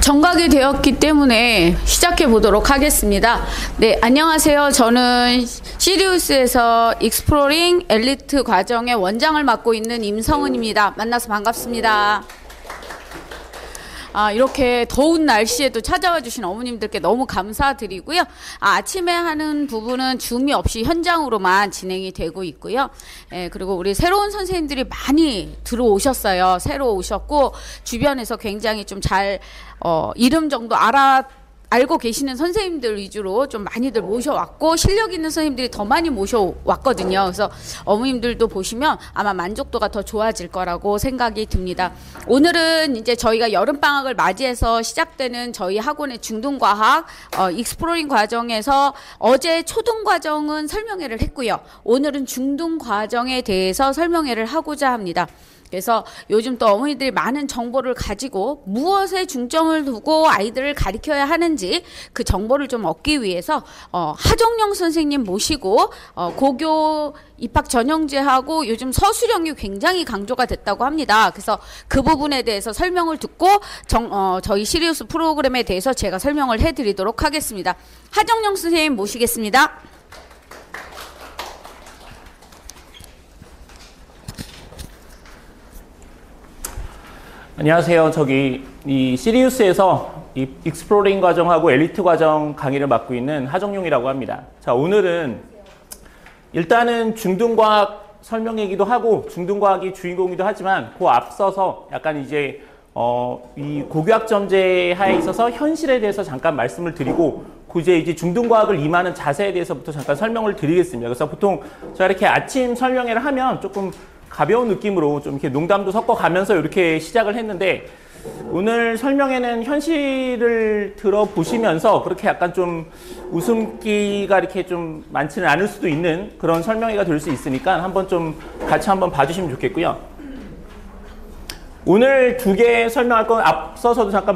정각이 되었기 때문에 시작해 보도록 하겠습니다. 네, 안녕하세요. 저는 시리우스에서 익스플로링 엘리트 과정의 원장을 맡고 있는 임성은입니다. 만나서 반갑습니다. 이렇게 더운 날씨에도 찾아와 주신 어머님들께 너무 감사드리고요. 아침에 하는 부분은 줌이 없이 현장으로만 진행이 되고 있고요. 그리고 우리 새로운 선생님들이 많이 들어오셨어요. 새로 오셨고 주변에서 굉장히 좀 잘 이름 정도 알고 계시는 선생님들 위주로 좀 많이들 모셔왔고 실력 있는 선생님들이 더 많이 모셔왔거든요. 그래서 어머님들도 보시면 아마 만족도가 더 좋아질 거라고 생각이 듭니다. 오늘은 이제 저희가 여름방학을 맞이해서 시작되는 저희 학원의 중등과학 익스플로링 과정에서 어제 초등과정은 설명회를 했고요. 오늘은 중등과정에 대해서 설명회를 하고자 합니다. 그래서 요즘 또 어머니들이 많은 정보를 가지고 무엇에 중점을 두고 아이들을 가르쳐야 하는지 그 정보를 좀 얻기 위해서 하정영 선생님 모시고 고교 입학 전형제하고 요즘 서술형이 굉장히 강조가 됐다고 합니다. 그래서 그 부분에 대해서 설명을 듣고 저희 시리우스 프로그램에 대해서 제가 설명을 해드리도록 하겠습니다. 하정영 선생님 모시겠습니다. 안녕하세요. 이 시리우스에서 이 익스플로링 과정하고 엘리트 과정 강의를 맡고 있는 하정용이라고 합니다. 자, 오늘은 일단은 중등과학 설명 얘기도 하고 중등과학이 주인공이기도 하지만 그 앞서서 약간 이제 이 고교학점제 하에 있어서 현실에 대해서 잠깐 말씀을 드리고 이제 중등과학을 임하는 자세에 대해서부터 잠깐 설명을 드리겠습니다. 그래서 보통 제가 이렇게 아침 설명회를 하면 조금 가벼운 느낌으로 좀 이렇게 농담도 섞어가면서 이렇게 시작을 했는데 오늘 설명회는 현실을 들어보시면서 그렇게 약간 좀 웃음기가 이렇게 좀 많지는 않을 수도 있는 그런 설명회가 될 수 있으니까 한번 좀 같이 한번 봐주시면 좋겠고요. 오늘 두 개 설명할 건 앞서서도 잠깐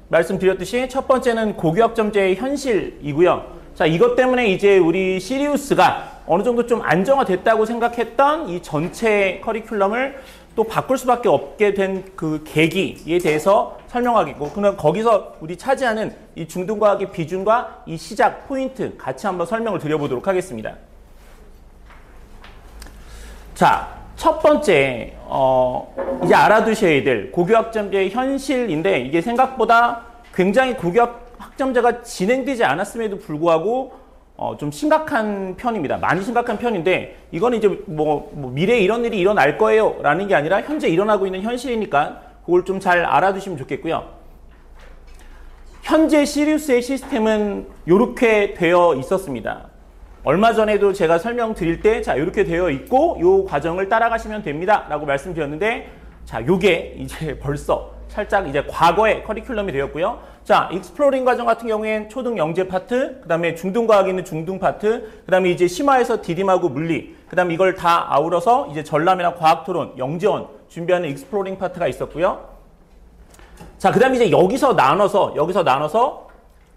말씀드렸듯이 첫 번째는 고교학점제의 현실이고요. 자, 이것 때문에 이제 우리 시리우스가 어느 정도 좀 안정화됐다고 생각했던 이 전체 커리큘럼을 또 바꿀 수밖에 없게 된 그 계기에 대해서 설명하겠고, 그럼 거기서 우리 차지하는 이 중등과학의 비중과 이 시작 포인트 같이 한번 설명을 드려보도록 하겠습니다. 자, 첫 번째 이제 알아두셔야 될 고교학점제의 현실인데 이게 생각보다 굉장히 고교학점제가 진행되지 않았음에도 불구하고 좀 심각한 편입니다. 많이 심각한 편인데 이거는 이제 뭐 미래에 이런 일이 일어날 거예요 라는 게 아니라 현재 일어나고 있는 현실이니까 그걸 좀 잘 알아두시면 좋겠고요. 현재 시리우스의 시스템은 이렇게 되어 있었습니다. 얼마 전에도 제가 설명드릴 때 자 이렇게 되어 있고 이 과정을 따라가시면 됩니다 라고 말씀드렸는데 자 요게 이제 벌써 살짝 이제 과거의 커리큘럼이 되었고요. 자, 익스플로링 과정 같은 경우엔 초등 영재 파트, 그 다음에 중등과학에 있는 중등 파트, 그 다음에 이제 심화에서 디딤하고 물리, 그 다음에 이걸 다 아우러서 이제 전람회랑 과학토론, 영재원 준비하는 익스플로링 파트가 있었고요. 자, 그 다음에 이제 여기서 나눠서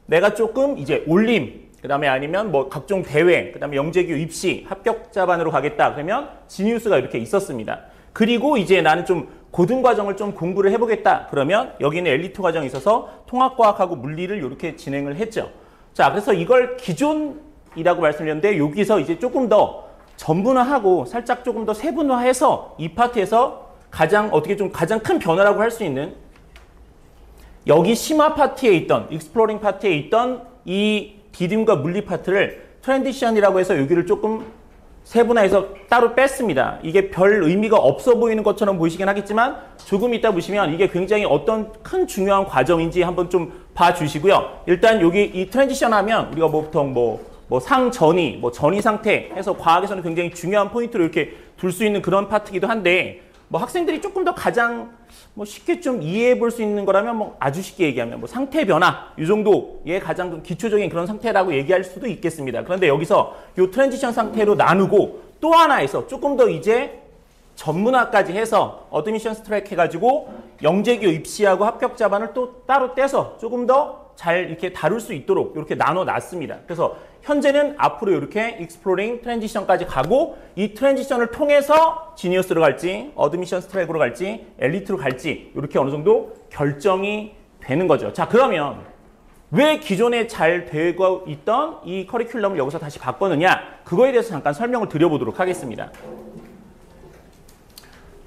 내가 조금 이제 올림, 그 다음에 아니면 뭐 각종 대회, 그 다음에 영재교 입시, 합격자반으로 가겠다. 그러면 지니우스가 이렇게 있었습니다. 그리고 이제 나는 좀 고등과정을 좀 공부를 해보겠다. 그러면 여기는 엘리트 과정이 있어서 통합과학하고 물리를 이렇게 진행을 했죠. 자, 그래서 이걸 기존이라고 말씀드렸는데 여기서 이제 조금 더 전분화하고 살짝 조금 더 세분화해서 이 파트에서 가장 큰 변화라고 할 수 있는 여기 심화 파트에 있던 익스플로링 파트에 있던 이 디딤과 물리 파트를 트랜지션이라고 해서 여기를 조금 세분화해서 따로 뺐습니다. 이게 별 의미가 없어 보이는 것처럼 보이시긴 하겠지만 조금 이따 보시면 이게 굉장히 어떤 큰 중요한 과정인지 한번 좀 봐주시고요. 일단 여기 이 트랜지션 하면 우리가 보통 상전이, 전이 상태 해서 과학에서는 굉장히 중요한 포인트로 이렇게 둘 수 있는 그런 파트이기도 한데 학생들이 조금 더 가장 쉽게 좀 이해해 볼 수 있는 거라면 아주 쉽게 얘기하면 상태 변화 이 정도의 가장 좀 기초적인 그런 상태라고 얘기할 수도 있겠습니다. 그런데 여기서 이 트랜지션 상태로 나누고 또 하나에서 조금 더 이제 전문화까지 해서 어드미션스 트랙 해가지고 영재교 입시하고 합격자반을 또 따로 떼서 조금 더 잘 이렇게 다룰 수 있도록 이렇게 나눠 놨습니다. 그래서 현재는 앞으로 이렇게 익스플로링 트랜지션까지 가고 이 트랜지션을 통해서 지니어스로 갈지, 어드미션 스트라이크로 갈지, 엘리트로 갈지 이렇게 어느 정도 결정이 되는 거죠. 자, 그러면 왜 기존에 잘 되고 있던 이 커리큘럼을 여기서 다시 바꿨느냐? 그거에 대해서 잠깐 설명을 드려보도록 하겠습니다.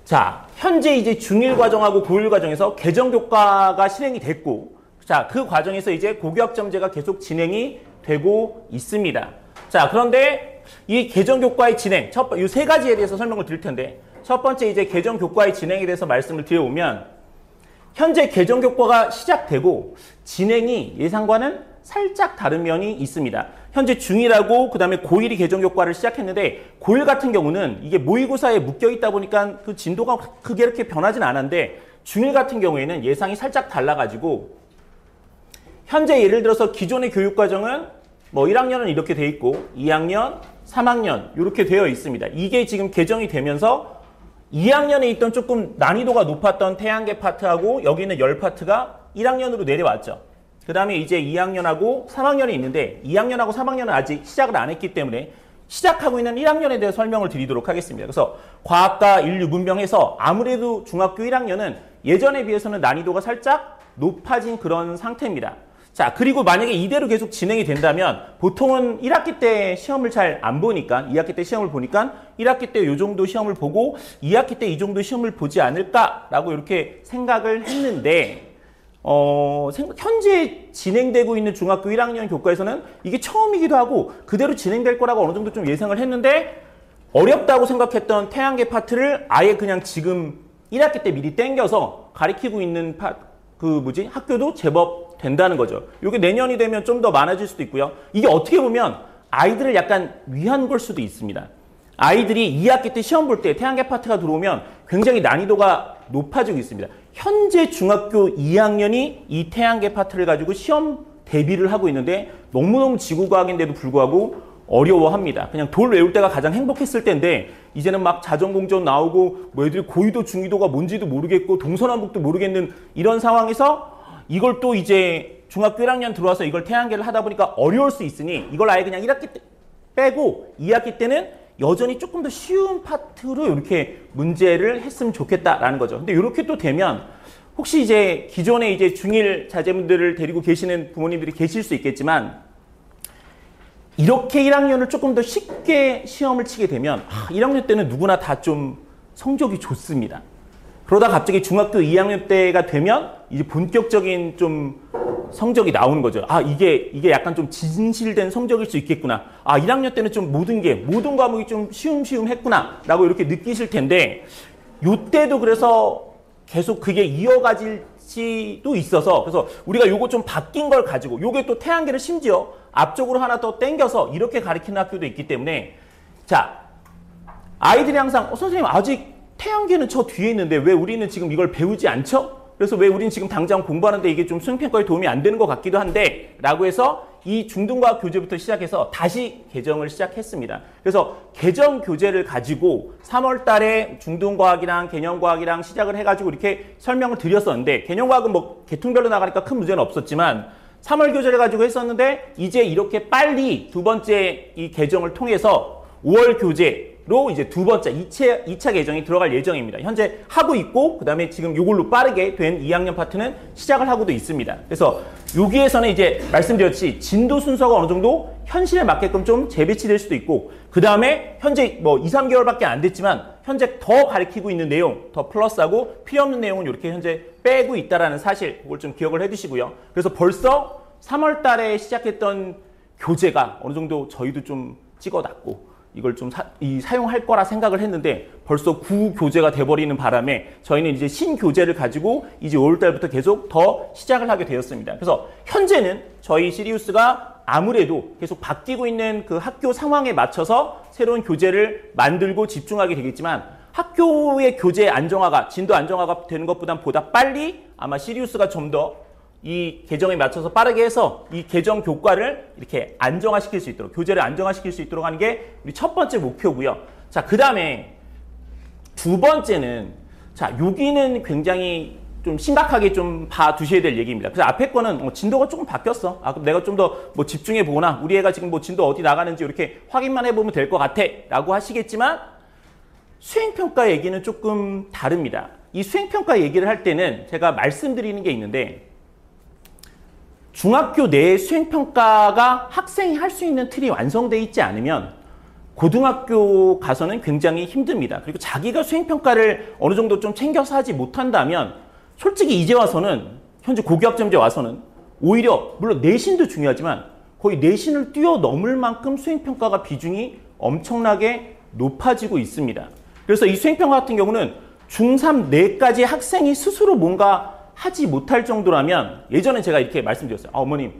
자, 현재 이제 중1 과정하고 고1 과정에서 개정교과가 실행이 됐고, 자, 그 과정에서 이제 고교학점제가 계속 진행이 되고 있습니다. 자, 그런데 이 개정교과의 진행, 이 세 가지에 대해서 설명을 드릴 텐데, 첫 번째 이제 개정교과의 진행에 대해서 말씀을 드려보면, 현재 개정교과가 시작되고 진행이 예상과는 살짝 다른 면이 있습니다. 현재 중1하고 그 다음에 고1이 개정교과를 시작했는데 고1 같은 경우는 이게 모의고사에 묶여있다 보니까 그 진도가 크게 이렇게 변하진 않았는데 중1 같은 경우에는 예상이 살짝 달라가지고 현재 예를 들어서 기존의 교육과정은 뭐 1학년은 이렇게 돼 있고 2학년, 3학년 이렇게 되어 있습니다. 이게 지금 개정이 되면서 2학년에 있던 조금 난이도가 높았던 태양계 파트하고 여기는 열 파트가 1학년으로 내려왔죠. 그 다음에 이제 2학년하고 3학년이 있는데 2학년하고 3학년은 아직 시작을 안 했기 때문에 시작하고 있는 1학년에 대해 설명을 드리도록 하겠습니다. 그래서 과학과 인류 문명에서 아무래도 중학교 1학년은 예전에 비해서는 난이도가 살짝 높아진 그런 상태입니다. 자, 그리고 만약에 이대로 계속 진행이 된다면 보통은 1학기 때 시험을 잘 안 보니까 2학기 때 시험을 보니까 1학기 때 이 정도 시험을 보고 2학기 때 이 정도 시험을 보지 않을까라고 이렇게 생각을 했는데 현재 진행되고 있는 중학교 1학년 교과에서는 이게 처음이기도 하고 그대로 진행될 거라고 어느 정도 좀 예상을 했는데 어렵다고 생각했던 태양계 파트를 아예 그냥 지금 1학기 때 미리 땡겨서 가리키고 있는 학교도 제법 된다는 거죠. 이게 내년이 되면 좀 더 많아질 수도 있고요. 이게 어떻게 보면 아이들을 약간 위한 걸 수도 있습니다. 아이들이 2학기 때 시험 볼 때 태양계 파트가 들어오면 굉장히 난이도가 높아지고 있습니다. 현재 중학교 2학년이 이 태양계 파트를 가지고 시험 대비를 하고 있는데 너무너무 지구과학인데도 불구하고 어려워합니다. 그냥 돌 외울 때가 가장 행복했을 때인데 이제는 막 자전공전 나오고 뭐 애들이 고의도 중의도가 뭔지도 모르겠고 동서남북도 모르겠는 이런 상황에서 이걸 또 이제 중학교 1학년 들어와서 이걸 태양계를 하다 보니까 어려울 수 있으니 이걸 아예 그냥 1학기 때 빼고 2학기 때는 여전히 조금 더 쉬운 파트로 이렇게 문제를 했으면 좋겠다라는 거죠. 근데 이렇게 또 되면 혹시 이제 기존에 이제 중1 자제분들을 데리고 계시는 부모님들이 계실 수 있겠지만 이렇게 1학년을 조금 더 쉽게 시험을 치게 되면 1학년 때는 누구나 다 좀 성적이 좋습니다. 그러다 갑자기 중학교 2학년 때가 되면 이제 본격적인 좀 성적이 나오는 거죠. 이게 약간 좀 진실된 성적일 수 있겠구나. 1학년 때는 좀 모든 과목이 좀 쉬움 했구나. 라고 이렇게 느끼실 텐데, 요때도 그래서 계속 그게 이어가질 수도 있어서, 그래서 우리가 요거 좀 바뀐 걸 가지고, 요게 또 태양계를 심지어 앞쪽으로 하나 더 땡겨서 이렇게 가르치는 학교도 있기 때문에, 자, 아이들이 항상, 선생님 아직 태양계는 저 뒤에 있는데 왜 우리는 지금 이걸 배우지 않죠? 그래서 왜 우리는 지금 당장 공부하는데 이게 좀 수행평가에 도움이 안 되는 것 같기도 한데 라고 해서 이 중등과학 교재부터 시작해서 다시 개정을 시작했습니다. 그래서 개정 교재를 가지고 3월 달에 중등과학이랑 개념과학이랑 시작을 해가지고 이렇게 설명을 드렸었는데 개념과학은 뭐 계통별로 나가니까 큰 문제는 없었지만 3월 교재를 가지고 했었는데 이제 이렇게 빨리 두 번째 이 개정을 통해서 5월 교재로 이제 두 번째 2차 개정이 들어갈 예정입니다. 현재 하고 있고 그 다음에 지금 이걸로 빠르게 된 2학년 파트는 시작을 하고도 있습니다. 그래서 여기에서는 이제 말씀드렸듯이 진도 순서가 어느 정도 현실에 맞게끔 좀 재배치될 수도 있고 그 다음에 현재 뭐 2, 3개월밖에 안 됐지만 현재 더 가르치고 있는 내용 더 플러스하고 필요 없는 내용은 이렇게 현재 빼고 있다라는 사실 그걸 좀 기억을 해두시고요. 그래서 벌써 3월 달에 시작했던 교재가 어느 정도 저희도 좀 찍어놨고 이걸 좀 사용할 거라 생각을 했는데 벌써 구교재가 돼버리는 바람에 저희는 이제 신교재를 가지고 이제 5월달부터 계속 더 시작을 하게 되었습니다. 그래서 현재는 저희 시리우스가 아무래도 계속 바뀌고 있는 그 학교 상황에 맞춰서 새로운 교재를 만들고 집중하게 되겠지만 학교의 교재 안정화가 진도 안정화가 되는 것보다 빨리 아마 시리우스가 좀 더 이 개정에 맞춰서 빠르게 해서 이 개정 교과를 이렇게 안정화시킬 수 있도록 교재를 안정화시킬 수 있도록 하는 게 우리 첫 번째 목표고요. 자, 그 다음에 두 번째는 자 여기는 굉장히 좀 심각하게 좀 봐두셔야 될 얘기입니다. 그래서 앞에 거는 진도가 조금 바뀌었어. 그럼 내가 좀 더 뭐 집중해 보거나 우리 애가 지금 뭐 진도 어디 나가는지 이렇게 확인만 해보면 될 것 같아 라고 하시겠지만 수행평가 얘기는 조금 다릅니다. 이 수행평가 얘기를 할 때는 제가 말씀드리는 게 있는데 중학교 내에 수행평가가 학생이 할 수 있는 틀이 완성되어 있지 않으면 고등학교 가서는 굉장히 힘듭니다. 그리고 자기가 수행평가를 어느 정도 좀 챙겨서 하지 못한다면 솔직히 이제 와서는 현재 고교학점제 와서는 오히려 물론 내신도 중요하지만 거의 내신을 뛰어넘을 만큼 수행평가가 비중이 엄청나게 높아지고 있습니다. 그래서 이 수행평가 같은 경우는 중3 내까지 학생이 스스로 뭔가 하지 못할 정도라면 예전에 제가 이렇게 말씀드렸어요. 어머님,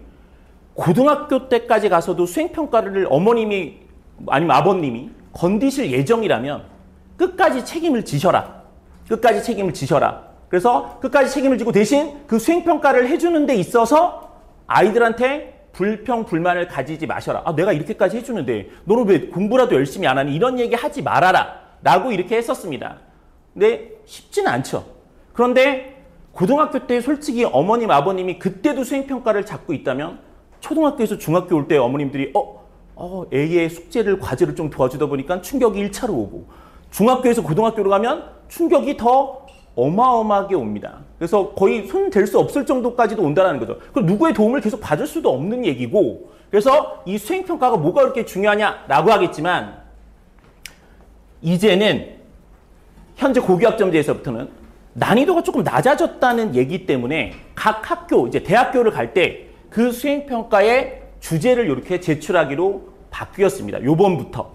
고등학교 때까지 가서도 수행평가를 어머님이 아니면 아버님이 건디실 예정이라면 끝까지 책임을 지셔라. 끝까지 책임을 지셔라. 그래서 끝까지 책임을 지고 대신 그 수행평가를 해주는 데 있어서 아이들한테 불평, 불만을 가지지 마셔라. 아, 내가 이렇게까지 해주는데 너는 왜 공부라도 열심히 안 하니? 이런 얘기 하지 말아라. 라고 이렇게 했었습니다. 근데 쉽지는 않죠. 그런데 고등학교 때 솔직히 어머님, 아버님이 그때도 수행평가를 잡고 있다면 초등학교에서 중학교 올 때 어머님들이 애의 숙제를, 과제를 좀 도와주다 보니까 충격이 1차로 오고 중학교에서 고등학교로 가면 충격이 더 어마어마하게 옵니다. 그래서 거의 손 댈 수 없을 정도까지도 온다는 거죠. 그럼 누구의 도움을 계속 받을 수도 없는 얘기고 그래서 이 수행평가가 뭐가 그렇게 중요하냐라고 하겠지만 이제는 현재 고교학점제에서부터는 난이도가 조금 낮아졌다는 얘기 때문에 각 학교, 이제 대학교를 갈 때 그 수행평가의 주제를 이렇게 제출하기로 바뀌었습니다. 요번부터.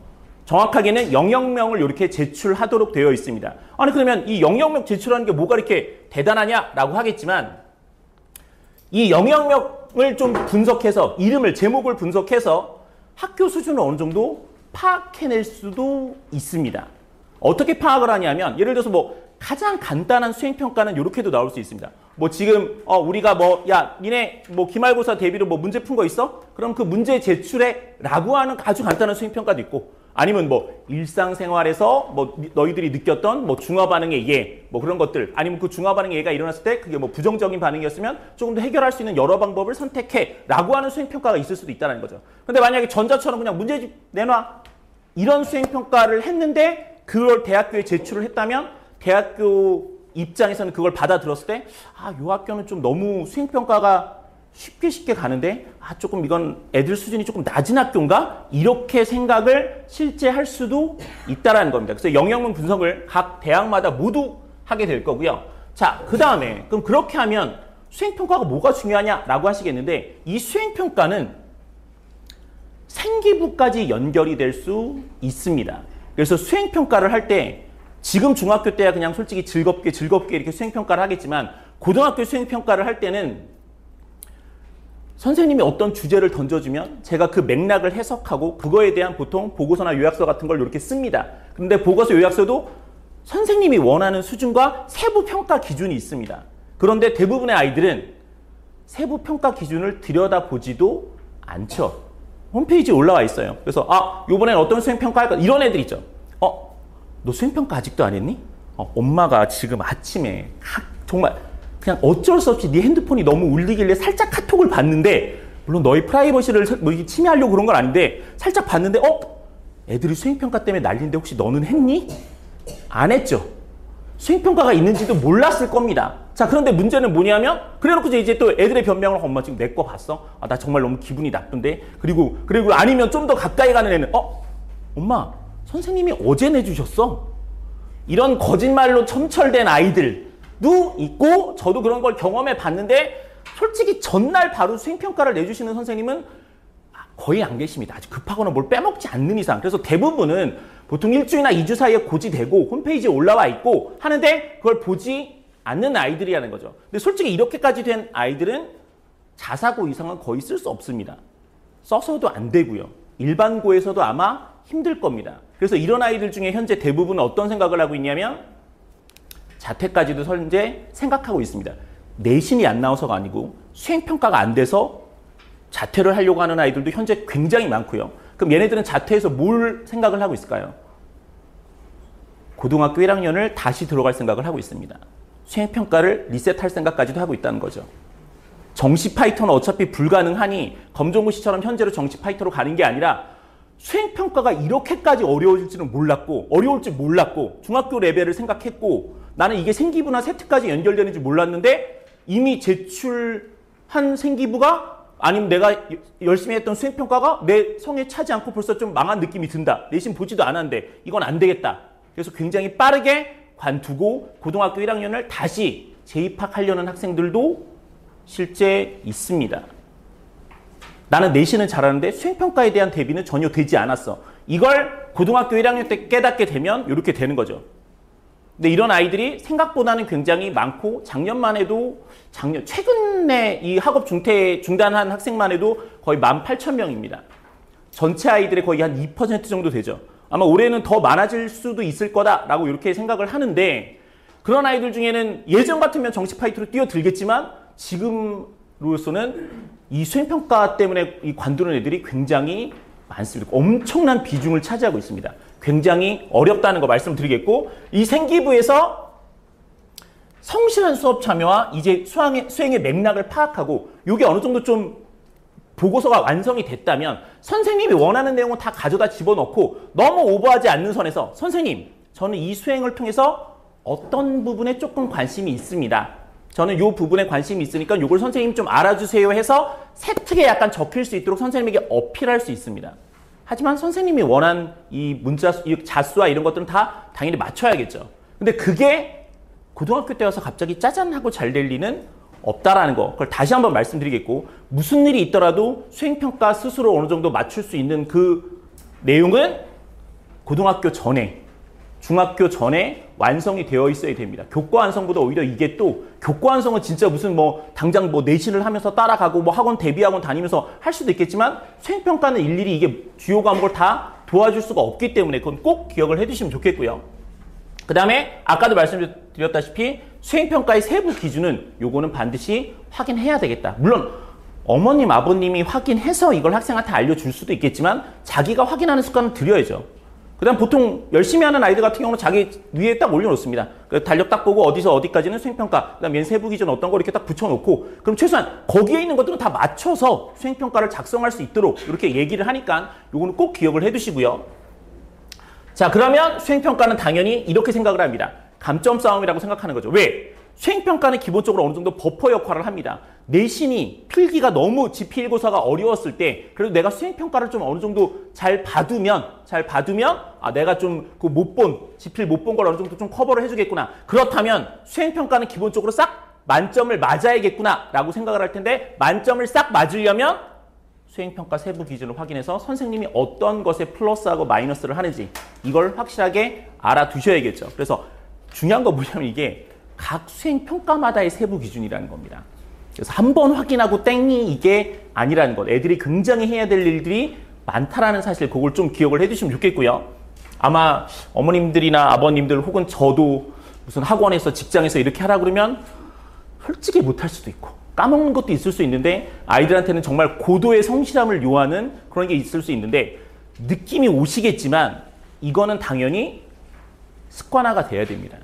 정확하게는 영역명을 이렇게 제출하도록 되어 있습니다. 아니, 그러면 이 영역명 제출하는 게 뭐가 이렇게 대단하냐라고 하겠지만 이 영역명을 좀 분석해서 이름을, 제목을 분석해서 학교 수준을 어느 정도 파악해낼 수도 있습니다. 어떻게 파악을 하냐면 예를 들어서 가장 간단한 수행평가는 이렇게도 나올 수 있습니다. 지금 우리가 야 니네 기말고사 대비로 문제 푼 거 있어? 그럼 그 문제 제출해 라고 하는 아주 간단한 수행평가도 있고 아니면 일상생활에서 너희들이 느꼈던 중화 반응의 예 그런 것들 아니면 그 중화 반응의 예가 일어났을 때 그게 부정적인 반응이었으면 조금 더 해결할 수 있는 여러 방법을 선택해 라고 하는 수행평가가 있을 수도 있다는 거죠. 근데 만약에 전자처럼 그냥 문제집 내놔 이런 수행평가를 했는데 그걸 대학교에 제출을 했다면 대학교 입장에서는 그걸 받아들었을 때 요 학교는 좀 너무 수행평가가 쉽게 가는데 조금 이건 애들 수준이 조금 낮은 학교인가? 이렇게 생각을 실제 할 수도 있다라는 겁니다. 그래서 영역명 분석을 각 대학마다 모두 하게 될 거고요. 자, 그 다음에 그럼 그렇게 하면 수행평가가 뭐가 중요하냐라고 하시겠는데 이 수행평가는 생기부까지 연결이 될 수 있습니다. 그래서 수행평가를 할 때 지금 중학교 때야 그냥 솔직히 즐겁게 이렇게 수행평가를 하겠지만 고등학교 수행평가를 할 때는 선생님이 어떤 주제를 던져주면 제가 그 맥락을 해석하고 그거에 대한 보통 보고서나 요약서 같은 걸 이렇게 씁니다. 그런데 보고서 요약서도 선생님이 원하는 수준과 세부 평가 기준이 있습니다. 그런데 대부분의 아이들은 세부 평가 기준을 들여다보지도 않죠. 홈페이지에 올라와 있어요. 그래서 이번엔 어떤 수행평가 할까? 이런 애들 있죠. 너 수행평가 아직도 안 했니? 엄마가 지금 아침에 정말 그냥 어쩔 수 없이 네 핸드폰이 너무 울리길래 살짝 카톡을 봤는데 물론 너희 프라이버시를 침해하려고 그런 건 아닌데 살짝 봤는데 애들이 수행평가 때문에 난리인데 혹시 너는 했니? 안 했죠. 수행평가가 있는지도 몰랐을 겁니다. 자, 그런데 문제는 뭐냐면 그래놓고 이제 또 애들의 변명을 엄마 지금 내 거 봤어? 나 정말 너무 기분이 나쁜데 그리고 아니면 좀 더 가까이 가는 애는 엄마 선생님이 어제 내주셨어. 이런 거짓말로 첨철된 아이들도 있고 저도 그런 걸 경험해 봤는데 솔직히 전날 바로 수행평가를 내주시는 선생님은 거의 안 계십니다. 아주 급하거나 뭘 빼먹지 않는 이상. 그래서 대부분은 보통 1주나 2주 사이에 고지되고 홈페이지에 올라와 있고 하는데 그걸 보지 않는 아이들이라는 거죠. 근데 솔직히 이렇게까지 된 아이들은 자사고 이상은 거의 쓸 수 없습니다. 써서도 안 되고요. 일반고에서도 아마 힘들 겁니다. 그래서 이런 아이들 중에 현재 대부분은 어떤 생각을 하고 있냐면 자퇴까지도 현재 생각하고 있습니다. 내신이 안 나와서가 아니고 수행평가가 안 돼서 자퇴를 하려고 하는 아이들도 현재 굉장히 많고요. 그럼 얘네들은 자퇴해서 뭘 생각을 하고 있을까요? 고등학교 1학년을 다시 들어갈 생각을 하고 있습니다. 수행평가를 리셋할 생각까지도 하고 있다는 거죠. 정시 파이터는 어차피 불가능하니 검정고시처럼 현재로 정시 파이터로 가는 게 아니라 수행평가가 이렇게까지 어려울 줄 몰랐고 중학교 레벨을 생각했고 나는 이게 생기부나 세트까지 연결되는 줄 몰랐는데 이미 제출한 생기부가 아니면 내가 열심히 했던 수행평가가 내 성에 차지 않고 벌써 좀 망한 느낌이 든다. 내신 보지도 않았는데 이건 안 되겠다. 그래서 굉장히 빠르게 관두고 고등학교 1학년을 다시 재입학하려는 학생들도 실제 있습니다. 나는 내신은 잘하는데 수행평가에 대한 대비는 전혀 되지 않았어. 이걸 고등학교 1학년 때 깨닫게 되면 이렇게 되는 거죠. 근데 이런 아이들이 생각보다는 굉장히 많고 최근에 이 학업 중단한 학생만 해도 거의 18,000명입니다. 전체 아이들의 거의 한 2% 정도 되죠. 아마 올해는 더 많아질 수도 있을 거다라고 이렇게 생각을 하는데 그런 아이들 중에는 예전 같으면 정시 파이트로 뛰어들겠지만 지금으로서는 이 수행평가 때문에 이 관두는 애들이 굉장히 많습니다. 엄청난 비중을 차지하고 있습니다. 굉장히 어렵다는 거 말씀드리겠고 이 생기부에서 성실한 수업 참여와 이제 수행의 맥락을 파악하고 이게 어느 정도 좀 보고서가 완성이 됐다면 선생님이 원하는 내용은 다 가져다 집어넣고 너무 오버하지 않는 선에서 선생님 저는 이 수행을 통해서 어떤 부분에 조금 관심이 있습니다. 저는 이 부분에 관심이 있으니까 이걸 선생님 좀 알아주세요 해서 세트에 약간 적힐 수 있도록 선생님에게 어필할 수 있습니다. 하지만 선생님이 원한 이 이 자수와 이런 것들은 다 당연히 맞춰야겠죠. 근데 그게 고등학교 때 와서 갑자기 짜잔 하고 잘 될 리는 없다라는 거. 그걸 다시 한번 말씀드리겠고 무슨 일이 있더라도 수행평가 스스로 어느 정도 맞출 수 있는 그 내용은 고등학교 전에 중학교 전에 완성이 되어 있어야 됩니다. 교과 완성보다 오히려 이게 또 교과 완성은 진짜 무슨 당장 내신을 하면서 따라가고 학원 대비학원 다니면서 할 수도 있겠지만 수행평가는 일일이 이게 주요 과목을 다 도와줄 수가 없기 때문에 그건 꼭 기억을 해두시면 좋겠고요. 그 다음에 아까도 말씀드렸다시피 수행평가의 세부 기준은 요거는 반드시 확인해야 되겠다. 물론 어머님 아버님이 확인해서 이걸 학생한테 알려줄 수도 있겠지만 자기가 확인하는 습관은 들여야죠. 그 다음 보통 열심히 하는 아이들 같은 경우는 자기 위에 딱 올려놓습니다. 달력 딱 보고 어디서 어디까지는 수행평가, 그 다음 얘는 세부 기준 어떤 거 이렇게 딱 붙여놓고 그럼 최소한 거기에 있는 것들은 다 맞춰서 수행평가를 작성할 수 있도록 이렇게 얘기를 하니까 요거는 꼭 기억을 해두시고요. 자, 그러면 수행평가는 당연히 이렇게 생각을 합니다. 감점 싸움이라고 생각하는 거죠. 왜? 수행평가는 기본적으로 어느 정도 버퍼 역할을 합니다. 내신이 필기가 너무 지필고사가 어려웠을 때 그래도 내가 수행평가를 좀 어느 정도 잘 봐두면 내가 좀 지필 못 본 걸 어느 정도 좀 커버를 해주겠구나. 그렇다면 수행평가는 기본적으로 싹 만점을 맞아야겠구나 라고 생각을 할 텐데 만점을 싹 맞으려면 수행평가 세부 기준을 확인해서 선생님이 어떤 것에 플러스하고 마이너스를 하는지 이걸 확실하게 알아두셔야겠죠. 그래서 중요한 건 뭐냐면 이게 각 수행평가마다의 세부 기준이라는 겁니다. 그래서 한 번 확인하고 땡이 이게 아니라는 것. 애들이 굉장히 해야 될 일들이 많다라는 사실 그걸 좀 기억을 해두시면 좋겠고요. 아마 어머님들이나 아버님들 혹은 저도 무슨 학원에서 직장에서 이렇게 하라 그러면 솔직히 못할 수도 있고 까먹는 것도 있을 수 있는데 아이들한테는 정말 고도의 성실함을 요하는 그런 게 있을 수 있는데 느낌이 오시겠지만 이거는 당연히 습관화가 돼야 됩니다.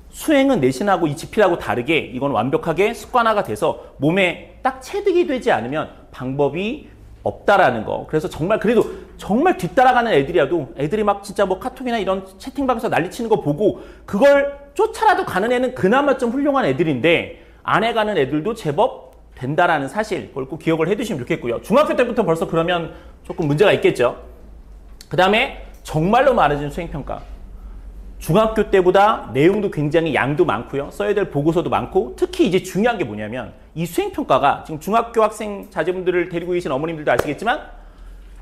수행은 내신하고 이 지필하고 다르게 이건 완벽하게 습관화가 돼서 몸에 딱 체득이 되지 않으면 방법이 없다라는 거. 그래서 그래도 정말 뒤따라가는 애들이라도 애들이 막 진짜 카톡이나 이런 채팅방에서 난리치는 거 보고 그걸 쫓아라도 가는 애는 그나마 좀 훌륭한 애들인데 안 해가는 애들도 제법 된다라는 사실 그걸 꼭 기억을 해두시면 좋겠고요. 중학교 때부터 벌써 그러면 조금 문제가 있겠죠. 그 다음에 정말로 많아진 수행평가. 중학교 때보다 내용도 굉장히 양도 많고요. 써야 될 보고서도 많고 특히 이제 중요한 게 뭐냐면 이 수행평가가 지금 중학교 학생 자제분들을 데리고 계신 어머님들도 아시겠지만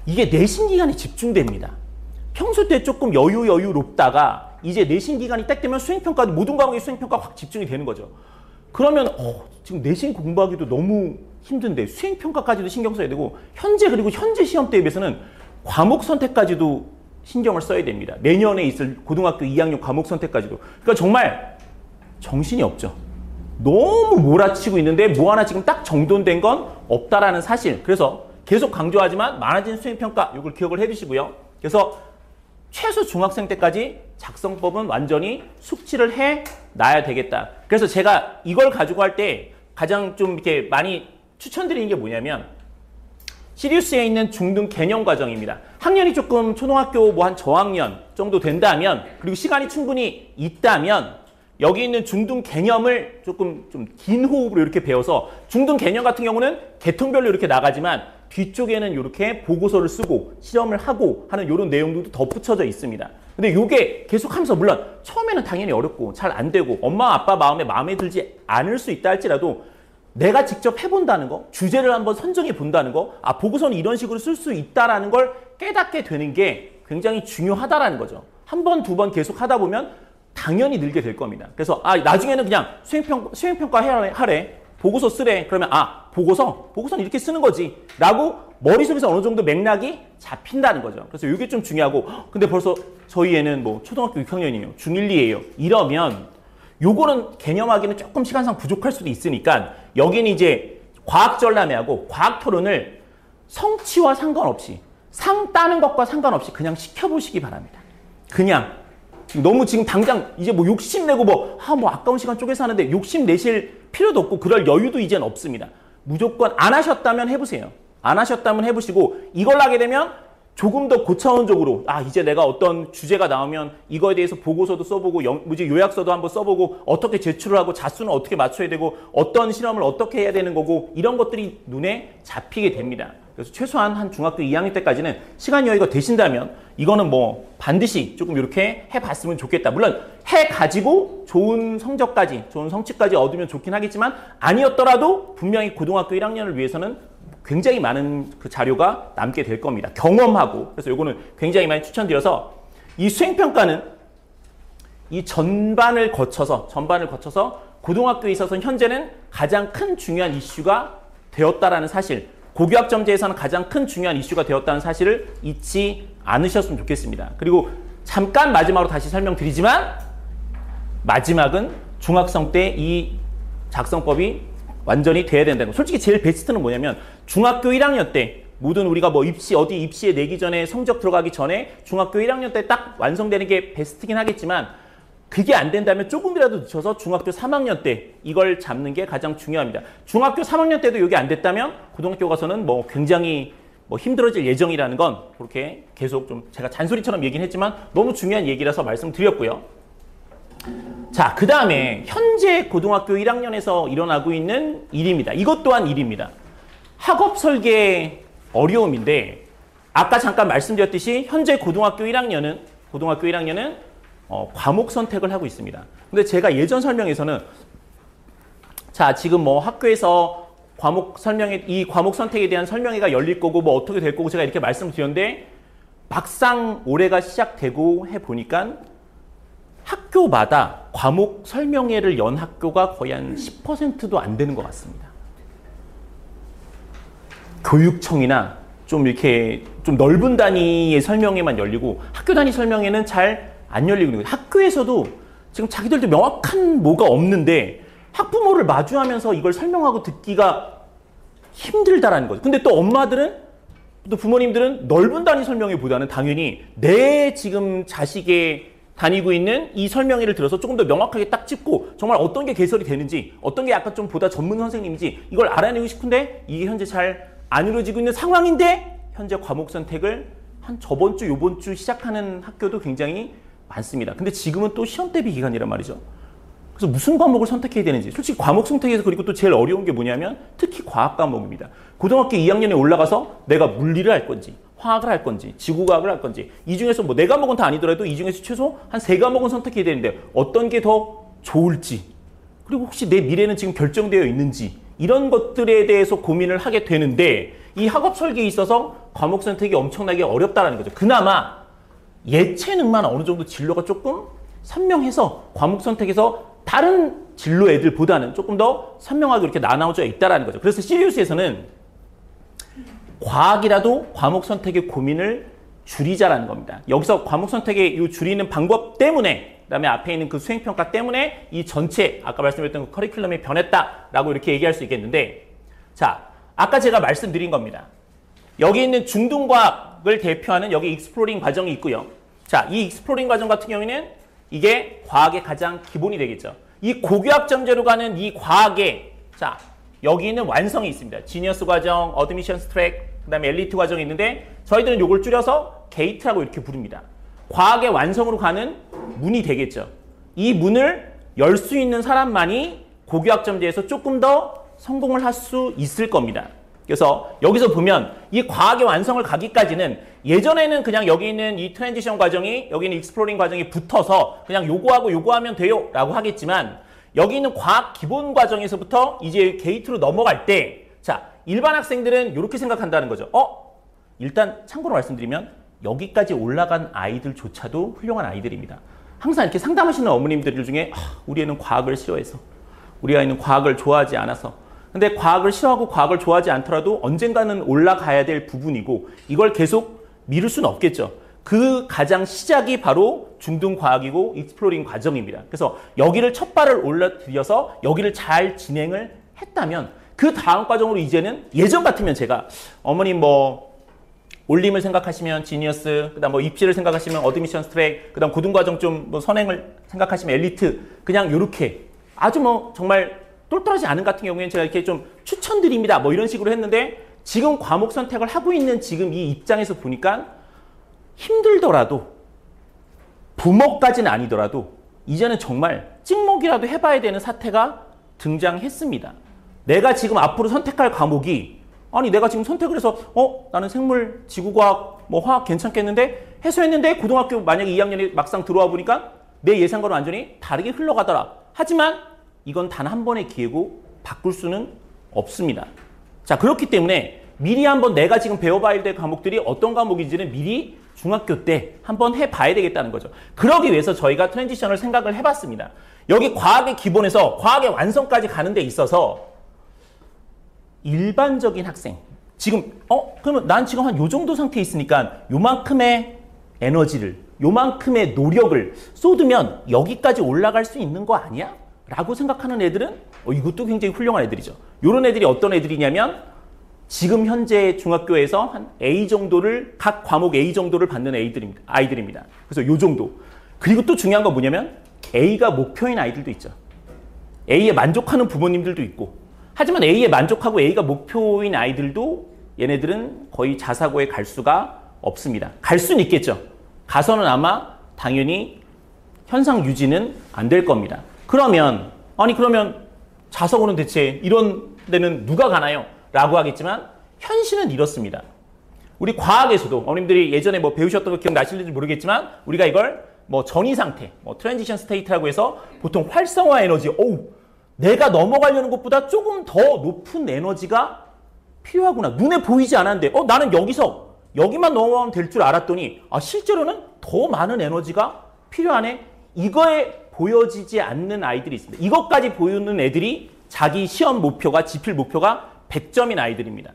이게 내신 기간에 집중됩니다. 평소 때 조금 여유롭다가 이제 내신 기간이 딱 되면 수행평가 모든 과목의 수행평가 확 집중이 되는 거죠. 그러면 지금 내신 공부하기도 너무 힘든데 수행평가까지도 신경 써야 되고 그리고 현재 시험 때에 비해서는 과목 선택까지도 신경을 써야 됩니다. 내년에 있을 고등학교 2학년 과목 선택까지도. 그러니까 정말 정신이 없죠. 너무 몰아치고 있는데 뭐 하나 지금 딱 정돈된 건 없다라는 사실. 그래서 계속 강조하지만 많아진 수행평가 이걸 기억을 해주시고요. 그래서 최소 중학생 때까지 작성법은 완전히 숙지를 해놔야 되겠다. 그래서 제가 이걸 가지고 할 때 가장 좀 이렇게 많이 추천드리는 게 뭐냐면 시리우스에 있는 중등 개념 과정입니다. 학년이 조금 초등학교 뭐 한 저학년 정도 된다면, 그리고 시간이 충분히 있다면 여기 있는 중등 개념을 조금 좀 긴 호흡으로 이렇게 배워서, 중등 개념 같은 경우는 계통별로 이렇게 나가지만 뒤쪽에는 이렇게 보고서를 쓰고 실험을 하고 하는 이런 내용들도 덧붙여져 있습니다. 근데 이게 계속하면서, 물론 처음에는 당연히 어렵고 잘 안 되고 엄마 아빠 마음에 들지 않을 수 있다 할지라도 내가 직접 해본다는 거, 주제를 한번 선정해 본다는 거, 보고서는 이런 식으로 쓸 수 있다라는 걸 깨닫게 되는 게 굉장히 중요하다라는 거죠. 한 번, 두 번 계속 하다 보면 당연히 늘게 될 겁니다. 그래서 나중에는 그냥 수행평가 하래, 보고서 쓰래. 그러면 보고서는 이렇게 쓰는 거지 라고 머릿속에서 어느 정도 맥락이 잡힌다는 거죠. 그래서 이게 좀 중요하고, 근데 벌써 저희 애는 뭐 초등학교 6학년이에요. 중1, 2예요. 이러면 요거는 개념하기는 조금 시간상 부족할 수도 있으니까 여기는 이제 과학 전람회하고 과학 토론을 성취와 상관없이, 상 따는 것과 상관없이 그냥 시켜보시기 바랍니다. 그냥 너무 지금 당장 이제 뭐 욕심내고 아까운 시간 쪼개서 하는데 욕심내실 필요도 없고 그럴 여유도 이젠 없습니다. 무조건 안 하셨다면 해보세요. 안 하셨다면 해보시고, 이걸 하게 되면 조금 더 고차원적으로 이제 내가 어떤 주제가 나오면 이거에 대해서 보고서도 써보고 요약서도 한번 써보고 어떻게 제출을 하고 자수는 어떻게 맞춰야 되고 어떤 실험을 어떻게 해야 되는 거고 이런 것들이 눈에 잡히게 됩니다. 그래서 최소한 한 중학교 2학년 때까지는 시간 여유가 되신다면 이거는 뭐 반드시 조금 이렇게 해봤으면 좋겠다. 물론 해가지고 좋은 성적까지, 좋은 성취까지 얻으면 좋긴 하겠지만 아니었더라도 분명히 고등학교 1학년을 위해서는 굉장히 많은 그 자료가 남게 될 겁니다. 경험하고. 그래서 이거는 굉장히 많이 추천드려서, 이 수행평가는 이 전반을 거쳐서 고등학교에 있어서 현재는 가장 큰 중요한 이슈가 되었다라는 사실, 고교학점제에서는 가장 큰 중요한 이슈가 되었다는 사실을 잊지 않으셨으면 좋겠습니다. 그리고 잠깐 마지막으로 다시 설명드리지만, 마지막은 중학생 때 이 작성법이 완전히 돼야 된다는 거. 솔직히 제일 베스트는 뭐냐면 중학교 1학년 때, 모든 우리가 뭐 입시에 내기 전에 성적 들어가기 전에 중학교 1학년 때 딱 완성되는 게 베스트긴 하겠지만, 그게 안 된다면 조금이라도 늦춰서 중학교 3학년 때 이걸 잡는 게 가장 중요합니다. 중학교 3학년 때도 이게 안 됐다면 고등학교 가서는 뭐 굉장히 힘들어질 예정이라는 건 그렇게 계속 좀 제가 잔소리처럼 얘기는 했지만 너무 중요한 얘기라서 말씀드렸고요. 자, 그 다음에 현재 고등학교 1학년에서 일어나고 있는 일입니다. 이것 또한 일입니다. 학업 설계 어려움인데, 아까 잠깐 말씀드렸듯이 현재 고등학교 1학년은 과목 선택을 하고 있습니다. 근데 제가 예전 설명에서는 지금 뭐 학교에서 이 과목 선택에 대한 설명회가 열릴 거고 뭐 어떻게 될 거고 제가 이렇게 말씀드렸는데, 막상 올해가 시작되고 해보니까 학교마다 과목 설명회를 연 학교가 거의 한 10%도 안 되는 것 같습니다. 교육청이나 좀 이렇게 좀 넓은 단위의 설명회만 열리고 학교 단위 설명회는 잘 안 열리고 있는 거예요. 학교에서도 지금 자기들도 명확한 뭐가 없는데 학부모를 마주하면서 이걸 설명하고 듣기가 힘들다라는 거죠. 근데 또 엄마들은, 또 부모님들은 넓은 단위 설명회보다는 당연히 내 지금 자식의 다니고 있는 이 설명회를 들어서 조금 더 명확하게 딱 짚고 정말 어떤 게 개설이 되는지, 어떤 게 약간 좀 보다 전문 선생님인지 이걸 알아내고 싶은데 이게 현재 잘 안 이루어지고 있는 상황인데, 현재 과목 선택을 한 저번 주, 요번 주 시작하는 학교도 굉장히 많습니다. 근데 지금은 또 시험 대비 기간이란 말이죠. 그래서 무슨 과목을 선택해야 되는지, 솔직히 과목 선택에서 그리고 또 제일 어려운 게 뭐냐면 특히 과학 과목입니다. 고등학교 2학년에 올라가서 내가 물리를 할 건지 화학을 할 건지 지구과학을 할 건지, 이 중에서 뭐 4과목은 다 아니더라도 이 중에서 최소 한 3과목은 선택해야 되는데 어떤 게 더 좋을지, 그리고 혹시 내 미래는 지금 결정되어 있는지, 이런 것들에 대해서 고민을 하게 되는데, 이 학업 설계에 있어서 과목 선택이 엄청나게 어렵다는 거죠. 그나마 예체능만 어느 정도 진로가 조금 선명해서 과목 선택에서 다른 진로 애들보다는 조금 더 선명하게 이렇게 나눠져 있다는 거죠. 그래서 시리우스에서는 과학이라도 과목 선택의 고민을 줄이자라는 겁니다. 여기서 과목 선택의 이 줄이는 방법 때문에, 그다음에 앞에 있는 그 수행평가 때문에 이 전체 아까 말씀드렸던 그 커리큘럼이 변했다라고 이렇게 얘기할 수 있겠는데, 자, 아까 제가 말씀드린 겁니다. 여기 있는 중등과학을 대표하는 여기 익스플로링 과정이 있고요. 자, 이 익스플로링 과정 같은 경우에는 이게 과학의 가장 기본이 되겠죠. 이 고교학점제로 가는 이 과학의, 자, 여기 있는 완성이 있습니다. 지니어스 과정, 어드미션스 트랙, 그 다음에 엘리트 과정이 있는데 저희들은 이걸 줄여서 게이트라고 이렇게 부릅니다. 과학의 완성으로 가는 문이 되겠죠. 이 문을 열 수 있는 사람만이 고교학점제에서 조금 더 성공을 할 수 있을 겁니다. 그래서 여기서 보면 이 과학의 완성을 가기까지는 예전에는 그냥 여기 있는 이 트랜지션 과정이 여기 있는 익스플로링 과정이 붙어서 그냥 요거하고 요거 하면 돼요 라고 하겠지만 여기 있는 과학 기본 과정에서부터 이제 게이트로 넘어갈 때 자, 일반 학생들은 이렇게 생각한다는 거죠. 일단 참고로 말씀드리면 여기까지 올라간 아이들조차도 훌륭한 아이들입니다. 항상 이렇게 상담하시는 어머님들 중에 우리 애는 과학을 싫어해서 우리 아이는 과학을 좋아하지 않아서 근데 과학을 싫어하고 과학을 좋아하지 않더라도 언젠가는 올라가야 될 부분이고 이걸 계속 미룰 수는 없겠죠. 그 가장 시작이 바로 중등과학이고 익스플로링 과정입니다. 그래서 여기를 첫 발을 올려드려서 여기를 잘 진행을 했다면 그 다음 과정으로 이제는 예전 같으면 제가 어머님 뭐 올림을 생각하시면 지니어스, 그다음 뭐 입시를 생각하시면 어드미션 스트랙, 그다음 고등과정 좀 뭐 선행을 생각하시면 엘리트 그냥 요렇게 아주 뭐 정말 똘똘하지 않은 같은 경우에는 제가 이렇게 좀 추천드립니다. 뭐 이런 식으로 했는데 지금 과목 선택을 하고 있는 지금 이 입장에서 보니까 힘들더라도 부모까지는 아니더라도 이제는 정말 찍먹이라도 해봐야 되는 사태가 등장했습니다. 내가 지금 앞으로 선택할 과목이 아니 내가 지금 선택을 해서 나는 생물, 지구과학, 뭐 화학 괜찮겠는데 해서 했는데 고등학교 만약에 2학년에 막상 들어와 보니까 내 예상과는 완전히 다르게 흘러가더라. 하지만 이건 단 한 번의 기회고 바꿀 수는 없습니다. 자, 그렇기 때문에 미리 한번 내가 지금 배워봐야 될 과목들이 어떤 과목인지는 미리 중학교 때 한번 해봐야 되겠다는 거죠. 그러기 위해서 저희가 트랜지션을 생각을 해봤습니다. 여기 과학의 기본에서 과학의 완성까지 가는 데 있어서 일반적인 학생 지금 그러면 난 지금 한 요 정도 상태에 있으니까 요만큼의 에너지를 요만큼의 노력을 쏟으면 여기까지 올라갈 수 있는 거 아니야? 라고 생각하는 애들은 이것도 굉장히 훌륭한 애들이죠. 요런 애들이 어떤 애들이냐면 지금 현재 중학교에서 한 A 정도를 각 과목 A 정도를 받는 아이들입니다. 그래서 요 정도. 그리고 또 중요한 건 뭐냐면 A가 목표인 아이들도 있죠. A에 만족하는 부모님들도 있고 하지만 A에 만족하고 A가 목표인 아이들도 얘네들은 거의 자사고에 갈 수가 없습니다. 갈 수는 있겠죠. 가서는 아마 당연히 현상 유지는 안 될 겁니다. 그러면 자사고는 대체 이런 데는 누가 가나요? 라고 하겠지만 현실은 이렇습니다. 우리 과학에서도 어머님들이 예전에 뭐 배우셨던 거 기억나실지 모르겠지만 우리가 이걸 뭐 전이 상태, 뭐 트랜지션 스테이트라고 해서 보통 활성화 에너지, 내가 넘어가려는 것보다 조금 더 높은 에너지가 필요하구나. 눈에 보이지 않았는데 나는 여기만 넘어가면 될 줄 알았더니 실제로는 더 많은 에너지가 필요하네. 이거에 보여지지 않는 아이들이 있습니다. 이것까지 보이는 애들이 자기 시험 목표가 지필 목표가 100점인 아이들입니다.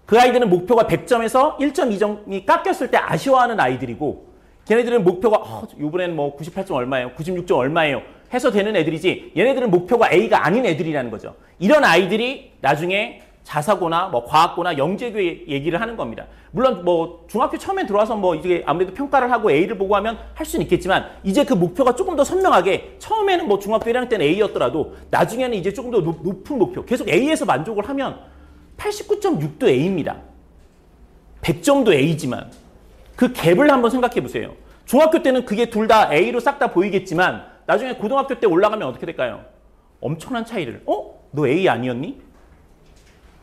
그 아이들은 목표가 100점에서 1.2점이 깎였을 때 아쉬워하는 아이들이고 걔네들은 목표가 이번에는 뭐 98점 얼마예요? 96점 얼마예요? 해서 되는 애들이지 얘네들은 목표가 A가 아닌 애들이라는 거죠. 이런 아이들이 나중에 자사고나 뭐 과학고나 영재고 얘기를 하는 겁니다. 물론 뭐 중학교 처음에 들어와서 뭐 이제 아무래도 평가를 하고 A를 보고 하면 할 수는 있겠지만 이제 그 목표가 조금 더 선명하게 처음에는 뭐 중학교 1학년 때는 A였더라도 나중에는 이제 조금 더 높은 목표 계속 A에서 만족을 하면 89.6도 A입니다. 100점도 A지만 그 갭을 한번 생각해 보세요. 중학교 때는 그게 둘 다 A로 싹 다 보이겠지만 나중에 고등학교 때 올라가면 어떻게 될까요? 엄청난 차이를. 너 A 아니었니?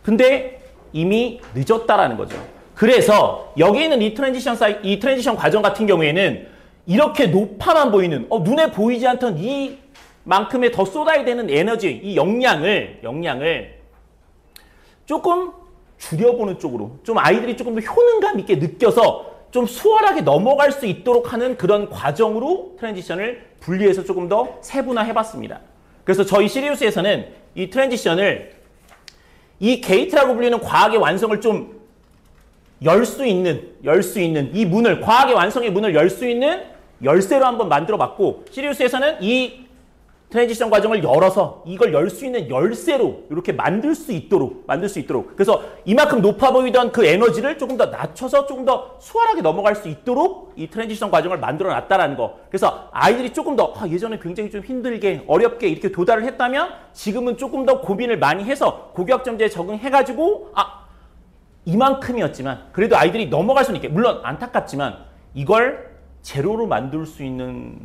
근데 이미 늦었다라는 거죠. 그래서 여기 있는 이 트랜지션 과정 같은 경우에는 이렇게 높아만 보이는 눈에 보이지 않던 이만큼의 더 쏟아야 되는 에너지, 이 역량을 조금 줄여보는 쪽으로 좀 아이들이 조금 더 효능감 있게 느껴서 좀 수월하게 넘어갈 수 있도록 하는 그런 과정으로 트랜지션을 분리해서 조금 더 세분화해봤습니다. 그래서 저희 시리우스에서는 이 트랜지션을 이 게이트라고 불리는 과학의 완성을 좀 열 수 있는 이 문을, 과학의 완성의 문을 열 수 있는 열쇠로 한번 만들어 봤고 시리우스에서는 이 트랜지션 과정을 열어서 이걸 열 수 있는 열쇠로 이렇게 만들 수 있도록 그래서 이만큼 높아 보이던 그 에너지를 조금 더 낮춰서 조금 더 수월하게 넘어갈 수 있도록 이 트랜지션 과정을 만들어 놨다라는 거. 그래서 아이들이 조금 더 예전에 굉장히 좀 힘들게 어렵게 이렇게 도달을 했다면 지금은 조금 더 고민을 많이 해서 고교학점제에 적응해가지고 이만큼이었지만 그래도 아이들이 넘어갈 수는 있게, 물론 안타깝지만 이걸 제로로 만들 수 있는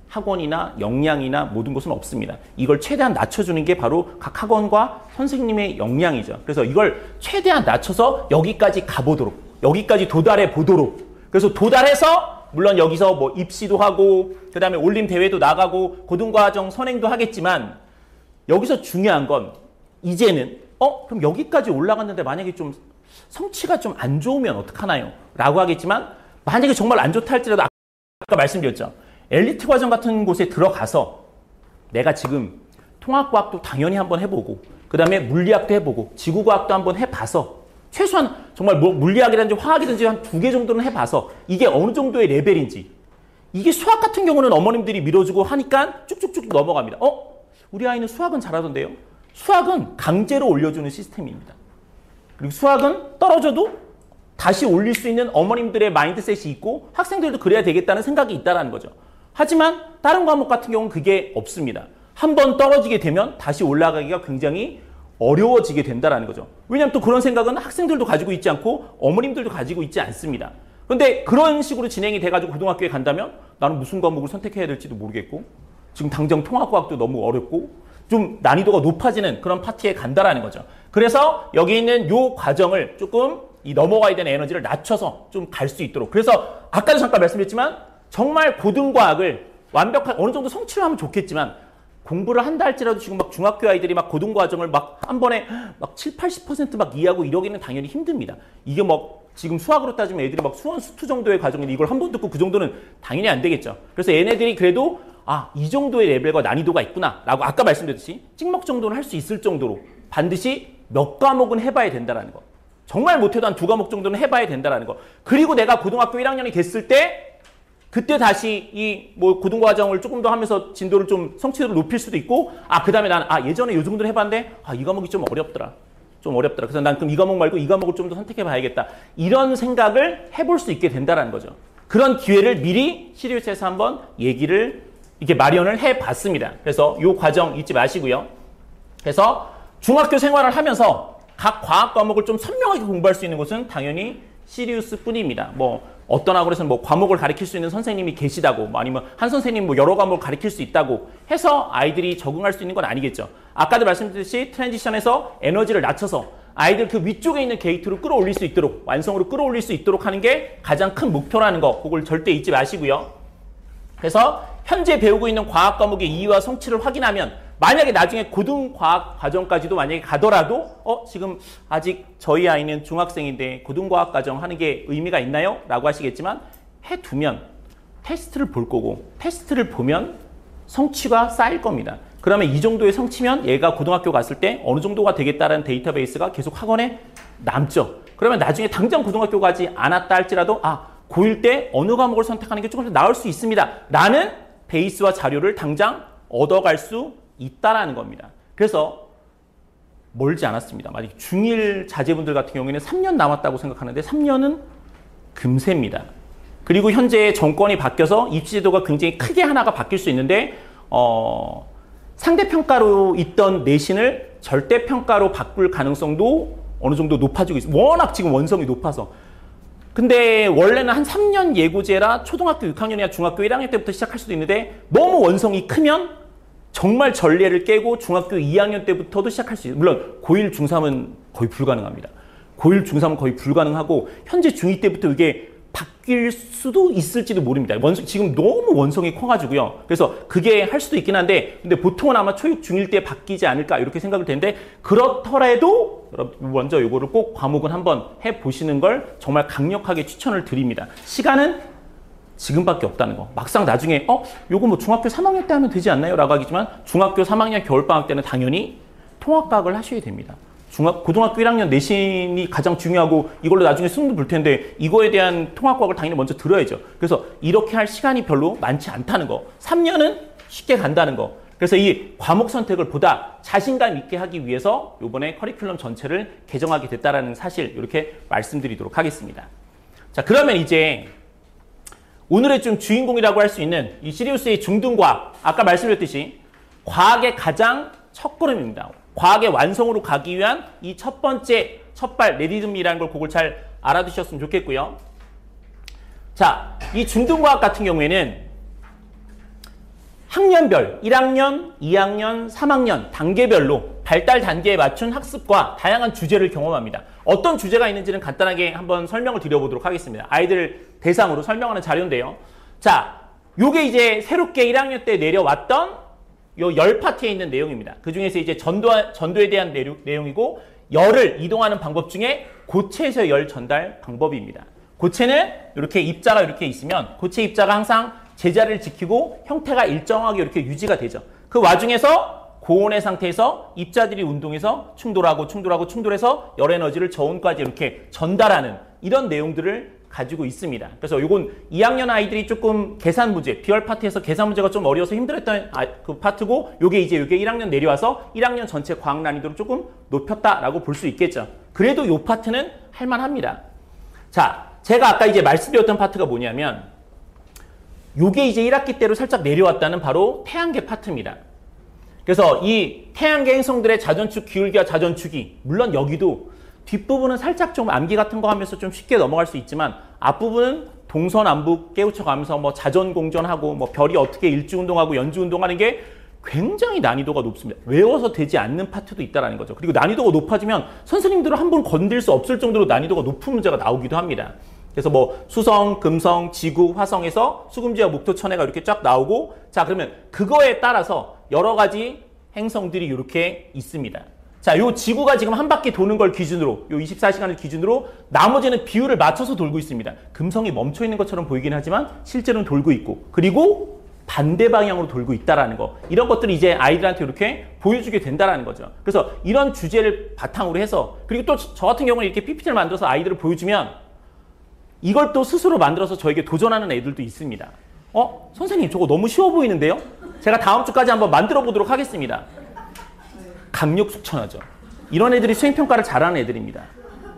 학원이나 역량이나 모든 것은 없습니다. 이걸 최대한 낮춰주는 게 바로 각 학원과 선생님의 역량이죠. 그래서 이걸 최대한 낮춰서 여기까지 가보도록, 여기까지 도달해 보도록, 그래서 도달해서 물론 여기서 뭐 입시도 하고 그 다음에 올림 대회도 나가고 고등과정 선행도 하겠지만, 여기서 중요한 건 이제는 그럼 여기까지 올라갔는데 만약에 좀 성취가 좀 안 좋으면 어떡하나요? 라고 하겠지만, 만약에 정말 안 좋다 할지라도 아까 말씀드렸죠. 엘리트 과정 같은 곳에 들어가서 내가 지금 통합과학도 당연히 한번 해보고 그 다음에 물리학도 해보고 지구과학도 한번 해봐서 최소한 정말 물리학이든지 화학이든지 한 2개 정도는 해봐서 이게 어느 정도의 레벨인지, 이게 수학 같은 경우는 어머님들이 밀어주고 하니까 쭉쭉쭉 넘어갑니다. 우리 아이는 수학은 잘하던데요. 수학은 강제로 올려주는 시스템입니다. 그리고 수학은 떨어져도 다시 올릴 수 있는 어머님들의 마인드셋이 있고 학생들도 그래야 되겠다는 생각이 있다는 거죠. 하지만 다른 과목 같은 경우는 그게 없습니다. 한번 떨어지게 되면 다시 올라가기가 굉장히 어려워지게 된다는 거죠. 왜냐하면 또 그런 생각은 학생들도 가지고 있지 않고 어머님들도 가지고 있지 않습니다. 그런데 그런 식으로 진행이 돼가지고 고등학교에 간다면 나는 무슨 과목을 선택해야 될지도 모르겠고 지금 당장 통합과학도 너무 어렵고 좀 난이도가 높아지는 그런 파티에 간다라는 거죠. 그래서 여기 있는 요 과정을 조금 이 넘어가야 되는 에너지를 낮춰서 좀 갈 수 있도록, 그래서 아까도 잠깐 말씀드렸지만 정말 고등과학을 완벽한 어느 정도 성취를 하면 좋겠지만 공부를 한다 할지라도 지금 막 중학교 아이들이 막 고등과정을 막 한 번에 막 7, 80% 막 이해하고 이러기는 당연히 힘듭니다. 이게 뭐 지금 수학으로 따지면 애들이 막 수원 수투 정도의 과정인데 이걸 한 번 듣고 그 정도는 당연히 안 되겠죠. 그래서 얘네들이 그래도 이 정도의 레벨과 난이도가 있구나 라고 아까 말씀드렸듯이 찍먹 정도는 할 수 있을 정도로 반드시 몇 과목은 해봐야 된다는 거. 정말 못해도 한 2과목 정도는 해봐야 된다는 거. 그리고 내가 고등학교 1학년이 됐을 때 그때 다시 이 뭐 고등과정을 조금 더 하면서 진도를 좀 성취도를 높일 수도 있고, 그 다음에 나는 예전에 요 정도는 해봤는데 이 과목이 좀 어렵더라. 그래서 난 그럼 이 과목 말고 이 과목을 좀 더 선택해 봐야겠다. 이런 생각을 해볼 수 있게 된다는 거죠. 그런 기회를 미리 시리우스에서 한번 얘기를 이렇게 마련을 해 봤습니다. 그래서 요 과정 잊지 마시고요. 그래서 중학교 생활을 하면서 각 과학 과목을 좀 선명하게 공부할 수 있는 곳은 당연히 시리우스 뿐입니다. 뭐 어떤 학원에서는 뭐 과목을 가르칠 수 있는 선생님이 계시다고, 뭐 아니면 한 선생님 뭐 여러 과목을 가르칠 수 있다고 해서 아이들이 적응할 수 있는 건 아니겠죠. 아까도 말씀드렸듯이 트랜지션에서 에너지를 낮춰서 아이들 그 위쪽에 있는 게이트로 끌어올릴 수 있도록, 완성으로 끌어올릴 수 있도록 하는 게 가장 큰 목표라는 거, 그걸 절대 잊지 마시고요. 그래서 현재 배우고 있는 과학 과목의 이해와 성취를 확인하면 만약에 나중에 고등과학 과정까지도 만약에 가더라도 지금 아직 저희 아이는 중학생인데 고등과학 과정 하는 게 의미가 있나요? 라고 하시겠지만 해두면 테스트를 볼 거고 테스트를 보면 성취가 쌓일 겁니다. 그러면 이 정도의 성취면 얘가 고등학교 갔을 때 어느 정도가 되겠다는 데이터베이스가 계속 학원에 남죠. 그러면 나중에 당장 고등학교 가지 않았다 할지라도 고1 때 어느 과목을 선택하는 게 조금 더 나을 수 있습니다. 라는 베이스와 자료를 당장 얻어갈 수 있다라는 겁니다. 그래서 멀지 않았습니다. 만약 중1 자제분들 같은 경우에는 3년 남았다고 생각하는데 3년은 금세입니다. 그리고 현재 정권이 바뀌어서 입시제도가 굉장히 크게 하나가 바뀔 수 있는데 상대평가로 있던 내신을 절대평가로 바꿀 가능성도 어느 정도 높아지고 있어요. 워낙 지금 원성이 높아서. 근데 원래는 한 3년 예고제라 초등학교 6학년이나 중학교 1학년 때부터 시작할 수도 있는데 너무 원성이 크면 정말 전례를 깨고 중학교 2학년 때부터도 시작할 수 있어요. 물론 고1, 중3은 거의 불가능합니다. 고1, 중3은 거의 불가능하고 현재 중2 때부터 이게 바뀔 수도 있을지도 모릅니다. 지금 너무 원성이 커가지고요. 그래서 그게 할 수도 있긴 한데 근데 보통은 아마 초6, 중1 때 바뀌지 않을까 이렇게 생각을 되는데 그렇더라도 여러분 먼저 이거를 꼭 과목은 한번 해보시는 걸 정말 강력하게 추천을 드립니다. 시간은 지금밖에 없다는 거. 막상 나중에 요거 뭐 중학교 3학년 때 하면 되지 않나요? 라고 하겠지만 중학교 3학년 겨울방학 때는 당연히 통합과학을 하셔야 됩니다. 고등학교 1학년 내신이 가장 중요하고 이걸로 나중에 수능도 볼 텐데 이거에 대한 통합과학을 당연히 먼저 들어야죠. 그래서 이렇게 할 시간이 별로 많지 않다는 거. 3년은 쉽게 간다는 거. 그래서 이 과목 선택을 보다 자신감 있게 하기 위해서 이번에 커리큘럼 전체를 개정하게 됐다는 사실 이렇게 말씀드리도록 하겠습니다. 자, 그러면 이제 오늘의 좀 주인공이라고 할 수 있는 이 시리우스의 중등과학, 아까 말씀드렸듯이 과학의 가장 첫걸음입니다. 과학의 완성으로 가기 위한 이 첫 번째 첫발 레디즘이라는 걸 그걸 잘 알아두셨으면 좋겠고요. 자, 이 중등과학 같은 경우에는 학년별 1학년, 2학년, 3학년 단계별로 발달 단계에 맞춘 학습과 다양한 주제를 경험합니다. 어떤 주제가 있는지는 간단하게 한번 설명을 드려보도록 하겠습니다. 아이들 대상으로 설명하는 자료인데요. 자, 요게 이제 새롭게 1학년 때 내려왔던 요 열 파트에 있는 내용입니다. 그 중에서 이제 전도에 대한 내용이고, 열을 이동하는 방법 중에 고체에서 열 전달 방법입니다. 고체는 이렇게 입자가 이렇게 있으면 고체 입자가 항상 제자리를 지키고 형태가 일정하게 이렇게 유지가 되죠. 그 와중에서 고온의 상태에서 입자들이 운동해서 충돌해서 열 에너지를 저온까지 이렇게 전달하는 이런 내용들을 가지고 있습니다. 그래서 이건 2학년 아이들이 조금 계산 문제, 비열 파트에서 계산 문제가 좀 어려워서 힘들었던 그 파트고, 요게 1학년 내려와서 1학년 전체 과학 난이도를 조금 높였다라고 볼 수 있겠죠. 그래도 요 파트는 할만합니다. 자, 제가 아까 이제 말씀드렸던 파트가 뭐냐면, 요게 이제 1학기 때로 살짝 내려왔다는 바로 태양계 파트입니다. 그래서 이 태양계 행성들의 자전축 기울기와 자전축이, 물론 여기도 뒷부분은 살짝 좀 암기 같은 거 하면서 좀 쉽게 넘어갈 수 있지만, 앞부분은 동서남북 깨우쳐 가면서 뭐 자전공전하고 뭐 별이 어떻게 일주운동하고 연주운동하는 게 굉장히 난이도가 높습니다. 외워서 되지 않는 파트도 있다는 거죠. 그리고 난이도가 높아지면 선생님들은 한 번 건들 수 없을 정도로 난이도가 높은 문제가 나오기도 합니다. 그래서 뭐 수성, 금성, 지구, 화성에서 수금지와 목토천해가 이렇게 쫙 나오고, 자, 그러면 그거에 따라서 여러 가지 행성들이 이렇게 있습니다. 자, 요 지구가 지금 한 바퀴 도는 걸 기준으로, 요 24시간을 기준으로 나머지는 비율을 맞춰서 돌고 있습니다. 금성이 멈춰 있는 것처럼 보이긴 하지만 실제로는 돌고 있고, 그리고 반대 방향으로 돌고 있다라는 거, 이런 것들을 이제 아이들한테 이렇게 보여주게 된다라는 거죠. 그래서 이런 주제를 바탕으로 해서, 그리고 또 저 같은 경우는 이렇게 PPT를 만들어서 아이들을 보여주면 이걸 또 스스로 만들어서 저에게 도전하는 애들도 있습니다. 선생님 저거 너무 쉬워 보이는데요? 제가 다음 주까지 한번 만들어 보도록 하겠습니다. 강력숙천하죠. 이런 애들이 수행평가를 잘하는 애들입니다.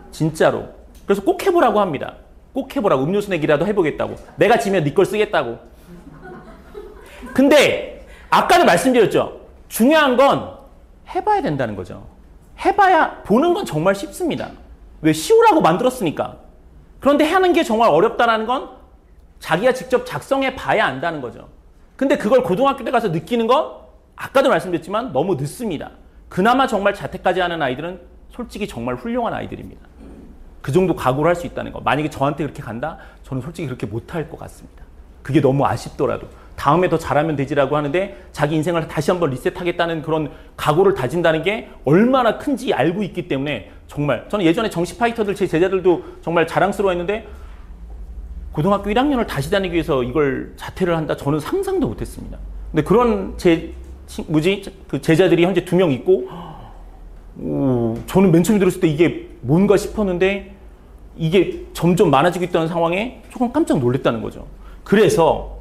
진짜로. 그래서 꼭 해보라고 합니다. 꼭 해보라고. 음료수 내기라도 해보겠다고. 내가 지면 네 걸 쓰겠다고. 근데 아까도 말씀드렸죠. 중요한 건 해봐야 된다는 거죠. 해봐야, 보는 건 정말 쉽습니다. 왜? 쉬우라고 만들었으니까. 그런데 하는 게 정말 어렵다는 건 자기가 직접 작성해 봐야 안다는 거죠. 근데 그걸 고등학교 때 가서 느끼는 건 아까도 말씀드렸지만 너무 늦습니다. 그나마 정말 자퇴까지 하는 아이들은 솔직히 정말 훌륭한 아이들입니다. 그 정도 각오를 할 수 있다는 거. 만약에 저한테 그렇게 간다? 저는 솔직히 그렇게 못할 것 같습니다. 그게 너무 아쉽더라도. 다음에 더 잘하면 되지라고 하는데 자기 인생을 다시 한번 리셋하겠다는 그런 각오를 다진다는 게 얼마나 큰지 알고 있기 때문에, 정말 저는 예전에 정시 파이터들 제 제자들도 정말 자랑스러워했는데, 고등학교 1학년을 다시 다니기 위해서 이걸 자퇴를 한다? 저는 상상도 못했습니다. 근데 그런 그 제자들이 현재 2명 있고, 저는 맨 처음에 들었을 때 이게 뭔가 싶었는데 이게 점점 많아지고 있다는 상황에 조금 깜짝 놀랐다는 거죠. 그래서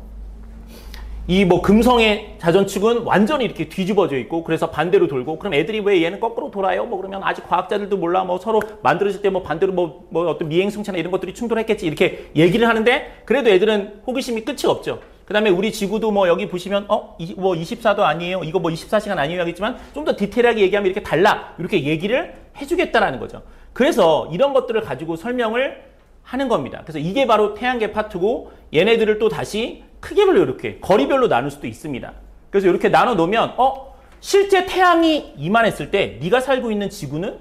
이 뭐 금성의 자전축은 완전히 이렇게 뒤집어져 있고, 그래서 반대로 돌고, 그럼 애들이 왜 얘는 거꾸로 돌아요? 뭐 그러면 아직 과학자들도 몰라. 뭐 서로 만들어질 때 뭐 반대로 뭐 어떤 미행승차나 이런 것들이 충돌했겠지. 이렇게 얘기를 하는데, 그래도 애들은 호기심이 끝이 없죠. 그 다음에 우리 지구도 뭐 여기 보시면, 뭐 24도 아니에요. 이거 뭐 24시간 아니에요 하겠지만, 좀 더 디테일하게 얘기하면 이렇게 달라. 이렇게 얘기를 해주겠다라는 거죠. 그래서 이런 것들을 가지고 설명을 하는 겁니다. 그래서 이게 바로 태양계 파트고, 얘네들을 또 다시 크기별로 이렇게 거리별로 나눌 수도 있습니다. 그래서 이렇게 나눠 놓으면 실제 태양이 이만했을 때 네가 살고 있는 지구는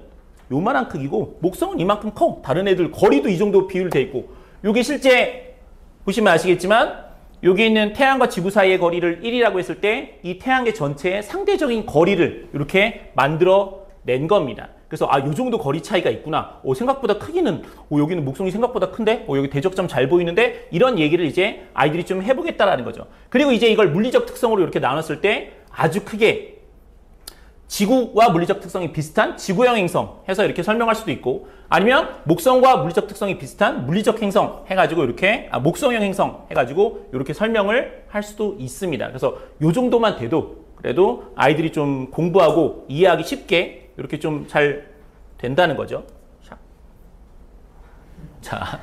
요만한 크기고 목성은 이만큼 커. 다른 애들 거리도 이 정도 비율돼 있고, 요게 실제 보시면 아시겠지만 여기 있는 태양과 지구 사이의 거리를 1이라고 했을 때 이 태양계 전체의 상대적인 거리를 이렇게 만들어 낸 겁니다. 그래서 요 정도 거리 차이가 있구나. 생각보다 크기는, 여기는 목성이 생각보다 큰데, 여기 대적점 잘 보이는데, 이런 얘기를 이제 아이들이 좀 해보겠다라는 거죠. 그리고 이제 이걸 물리적 특성으로 이렇게 나눴을 때 아주 크게 지구와 물리적 특성이 비슷한 지구형 행성 해서 이렇게 설명할 수도 있고, 아니면 목성과 물리적 특성이 비슷한 물리적 행성 해가지고 이렇게, 목성형 행성 해가지고 이렇게 설명을 할 수도 있습니다. 그래서 요 정도만 돼도 그래도 아이들이 좀 공부하고 이해하기 쉽게 이렇게 좀 잘 된다는 거죠. 자,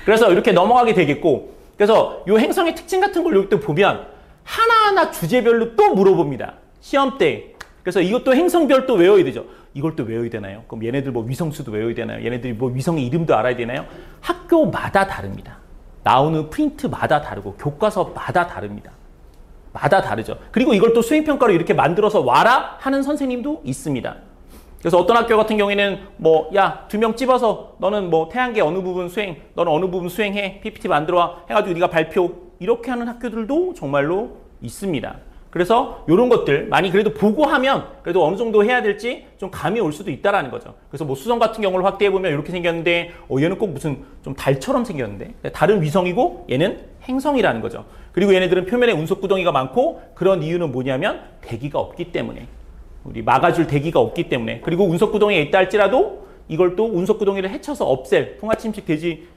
그래서 이렇게 넘어가게 되겠고, 그래서 이 행성의 특징 같은 걸 여기 또 보면 하나하나 주제별로 또 물어봅니다. 시험 때 그래서 이것도 행성별 또 외워야 되죠. 이걸 또 외워야 되나요? 그럼 얘네들 뭐 위성수도 외워야 되나요? 얘네들이 뭐 위성의 이름도 알아야 되나요? 학교마다 다릅니다. 나오는 프린트마다 다르고 교과서마다 다릅니다. 마다 다르죠. 그리고 이걸 또 수행평가로 이렇게 만들어서 와라 하는 선생님도 있습니다. 그래서 어떤 학교 같은 경우에는 뭐 야, 2명 찝어서 너는 뭐 태양계 어느 부분 수행, 너는 어느 부분 수행해, PPT 만들어 와 해가지고 네가 발표 이렇게 하는 학교들도 정말로 있습니다. 그래서 이런 것들 많이 그래도 보고 하면 그래도 어느 정도 해야 될지 좀 감이 올 수도 있다라는 거죠. 그래서 뭐 수성 같은 경우를 확대해 보면 이렇게 생겼는데 얘는 꼭 무슨 좀 달처럼 생겼는데 다른 위성이고 얘는 행성이라는 거죠. 그리고 얘네들은 표면에 운석구덩이가 많고 그런 이유는 뭐냐면 대기가 없기 때문에 우리 막아줄 대기가 없기 때문에 그리고 운석구덩이에 있다 할지라도 이걸 또 운석구덩이를 헤쳐서 없앨 풍화침식 되지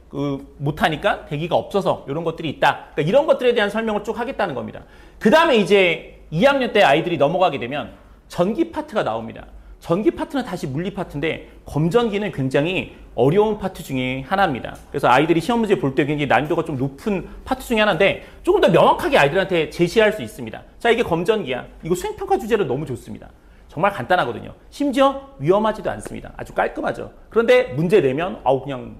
못하니까 대기가 없어서 이런 것들이 있다. 그러니까 이런 것들에 대한 설명을 쭉 하겠다는 겁니다. 그 다음에 이제 2학년 때 아이들이 넘어가게 되면 전기 파트가 나옵니다. 전기 파트는 다시 물리 파트인데 검전기는 굉장히 어려운 파트 중에 하나입니다. 그래서 아이들이 시험 문제 볼 때 굉장히 난이도가 좀 높은 파트 중에 하나인데 조금 더 명확하게 아이들한테 제시할 수 있습니다. 자, 이게 검전기야. 이거 수행평가 주제로 너무 좋습니다. 정말 간단하거든요. 심지어 위험하지도 않습니다. 아주 깔끔하죠. 그런데 문제 내면 그냥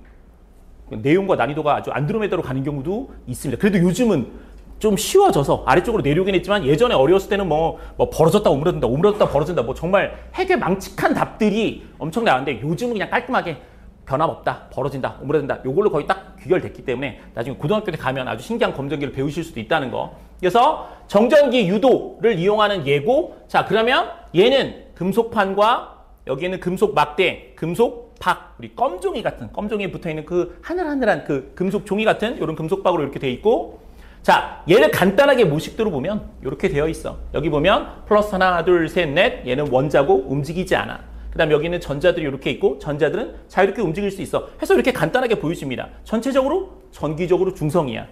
내용과 난이도가 아주 안드로메다로 가는 경우도 있습니다. 그래도 요즘은 좀 쉬워져서 아래쪽으로 내려오긴 했지만 예전에 어려웠을 때는 뭐 벌어졌다 오므려든다 오므려졌다 벌어진다 뭐 정말 해괴 망측한 답들이 엄청 나왔는데 요즘은 그냥 깔끔하게 변함없다 벌어진다 오므려진다 요걸로 거의 딱 귀결됐기 때문에 나중에 고등학교 때 가면 아주 신기한 검전기를 배우실 수도 있다는 거. 그래서 정전기 유도를 이용하는 예고. 자, 그러면 얘는 금속판과 여기에는 금속 막대, 금속 박, 우리 껌종이 같은 껌종이에 붙어있는 그 하늘하늘한 그 금속 종이 같은 이런 금속박으로 이렇게 돼 있고, 자, 얘를 간단하게 모식도로 보면 이렇게 되어 있어. 여기 보면 플러스 하나, 둘, 셋, 넷. 얘는 원자고 움직이지 않아. 그 다음 여기는 전자들이 이렇게 있고 전자들은 자유롭게 움직일 수 있어. 해서 이렇게 간단하게 보여줍니다. 전체적으로 전기적으로 중성이야.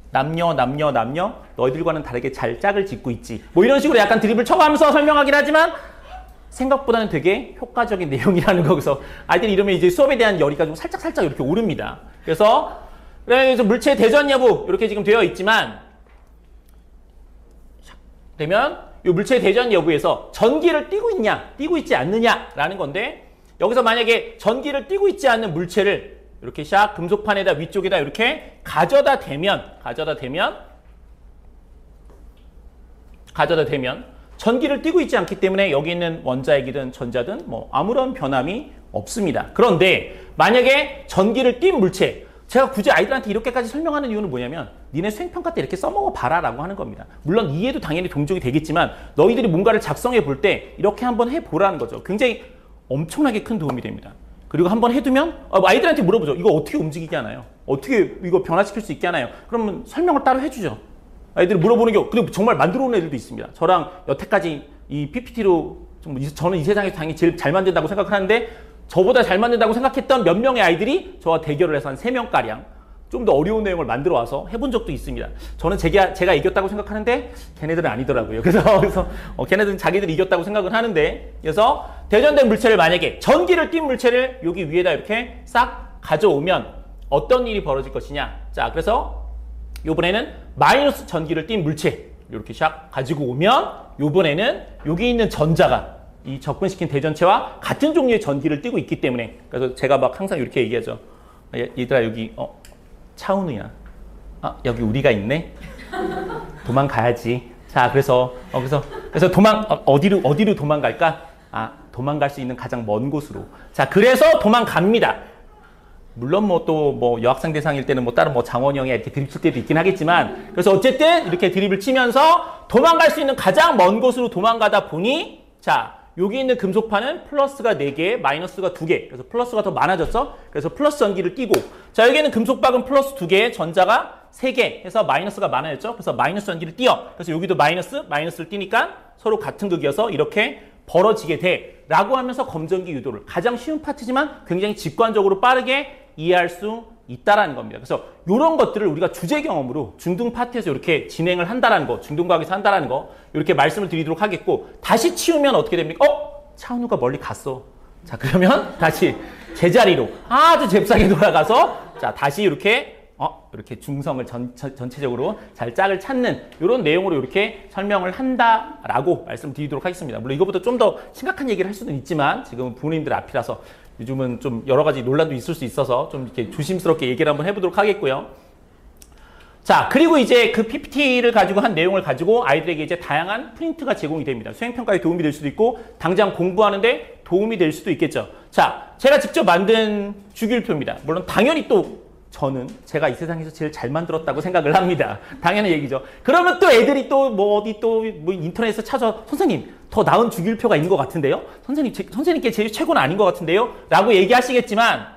남녀 너희들과는 다르게 잘 짝을 짓고 있지. 뭐 이런 식으로 약간 드립을 쳐가면서 설명하긴 하지만 생각보다는 되게 효과적인 내용이라는 거기서 아이들이 이러면 이제 수업에 대한 열의가 좀 살짝 이렇게 오릅니다. 그래서 물체 대전 여부 이렇게 지금 되어 있지만 되면 이 물체 대전 여부에서 전기를 띠고 있냐 띠고 있지 않느냐라는 건데, 여기서 만약에 전기를 띠고 있지 않는 물체를 이렇게 샥 금속판에다 위쪽에다 이렇게 가져다 대면 전기를 띠고 있지 않기 때문에 여기 있는 원자핵이든 전자든 뭐 아무런 변함이 없습니다. 그런데 만약에 전기를 띈 물체, 제가 굳이 아이들한테 이렇게까지 설명하는 이유는 뭐냐면 니네 수행평가 때 이렇게 써먹어 봐라 라고 하는 겁니다. 물론 이해도 당연히 동적이 되겠지만 너희들이 뭔가를 작성해 볼 때 이렇게 한번 해보라는 거죠. 굉장히 엄청나게 큰 도움이 됩니다. 그리고 한번 해두면 아이들한테 물어보죠. 이거 어떻게 움직이게 하나요? 어떻게 이거 변화시킬 수 있게 하나요? 그러면 설명을 따로 해주죠. 아이들이 물어보는 경우, 그리고 정말 만들어 온 애들도 있습니다. 저랑 여태까지 이 PPT로 저는 이 세상에서 당연히 제일 잘 만든다고 생각하는데 저보다 잘 만든다고 생각했던 몇 명의 아이들이 저와 대결을 해서 한 3명가량 좀 더 어려운 내용을 만들어 와서 해본 적도 있습니다. 저는 제가 이겼다고 생각하는데 걔네들은 아니더라고요. 그래서 걔네들은 자기들이 이겼다고 생각을 하는데, 그래서 대전된 물체를 만약에 전기를 띤 물체를 여기 위에다 이렇게 싹 가져오면 어떤 일이 벌어질 것이냐. 자, 그래서 요번에는 마이너스 전기를 띤 물체 이렇게 샥 가지고 오면 요번에는 여기 있는 전자가 이 접근시킨 대전체와 같은 종류의 전기를 띠고 있기 때문에, 그래서 제가 막 항상 이렇게 얘기하죠. 얘들아 여기 차은우야. 여기 우리가 있네. 도망가야지. 자, 그래서 어디로 도망갈까? 도망갈 수 있는 가장 먼 곳으로. 자, 그래서 도망갑니다. 물론 여학생 대상일 때는 다른 장원영이 이렇게 드립 칠 때도 있긴 하겠지만, 그래서 어쨌든 이렇게 드립을 치면서 도망갈 수 있는 가장 먼 곳으로 도망가다 보니, 자, 여기 있는 금속판은 플러스가 4개, 마이너스가 2개. 그래서 플러스가 더 많아졌어. 그래서 플러스 전기를 띠고, 자, 여기는 금속박은 플러스 2개, 전자가 3개 해서 마이너스가 많아졌죠. 그래서 마이너스 전기를 띄어. 그래서 여기도 마이너스를 띄니까 서로 같은 극이어서 이렇게 벌어지게 돼. 라고 하면서 검전기 유도를 가장 쉬운 파트지만 굉장히 직관적으로 빠르게 이해할 수 있다라는 겁니다. 그래서 이런 것들을 우리가 주제 경험으로 중등 파트에서 이렇게 진행을 한다라는 거, 중등과학에서 한다라는 거, 이렇게 말씀을 드리도록 하겠고, 다시 치우면 어떻게 됩니까? 차은우가 멀리 갔어. 자, 그러면 다시 제자리로 아주 잽싸게 돌아가서, 자, 다시 이렇게 이렇게 중성을 전체적으로 잘 짝을 찾는 이런 내용으로 이렇게 설명을 한다라고 말씀드리도록 하겠습니다. 물론 이것보다 좀 더 심각한 얘기를 할 수는 있지만 지금은 부모님들 앞이라서 요즘은 좀 여러 가지 논란도 있을 수 있어서 좀 이렇게 조심스럽게 얘기를 한번 해보도록 하겠고요. 자, 그리고 이제 그 PPT를 가지고 한 내용을 가지고 아이들에게 이제 다양한 프린트가 제공이 됩니다. 수행평가에 도움이 될 수도 있고 당장 공부하는데 도움이 될 수도 있겠죠. 자, 제가 직접 만든 주기율표입니다. 물론 당연히 또 저는 제가 이 세상에서 제일 잘 만들었다고 생각을 합니다. 당연한 얘기죠. 그러면 또 애들이 또 뭐 어디 또 뭐 인터넷에서 찾아 선생님 더 나은 주기율표가 있는 것 같은데요? 선생님께 제일 최고는 아닌 것 같은데요? 라고 얘기하시겠지만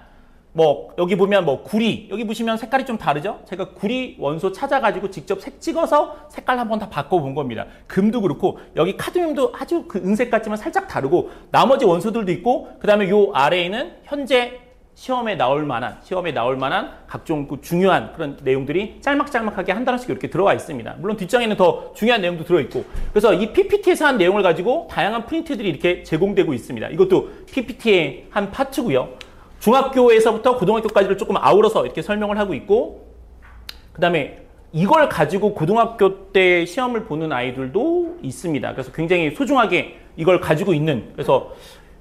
뭐 여기 보면 뭐 구리 여기 보시면 색깔이 좀 다르죠? 제가 구리 원소 찾아가지고 직접 색 찍어서 색깔 한번 다 바꿔본 겁니다. 금도 그렇고 여기 카드뮴도 아주 그 은색 같지만 살짝 다르고 나머지 원소들도 있고 그 다음에 요 아래에는 현재 시험에 나올 만한 각종 그 중요한 그런 내용들이 짤막짤막하게 한 단어씩 이렇게 들어와 있습니다. 물론 뒷장에는 더 중요한 내용도 들어있고 그래서 이 PPT에서 한 내용을 가지고 다양한 프린트들이 이렇게 제공되고 있습니다. 이것도 PPT의 한 파트고요. 중학교에서부터 고등학교까지를 조금 아우러서 이렇게 설명을 하고 있고 그 다음에 이걸 가지고 고등학교 때 시험을 보는 아이들도 있습니다. 그래서 굉장히 소중하게 이걸 가지고 있는 그래서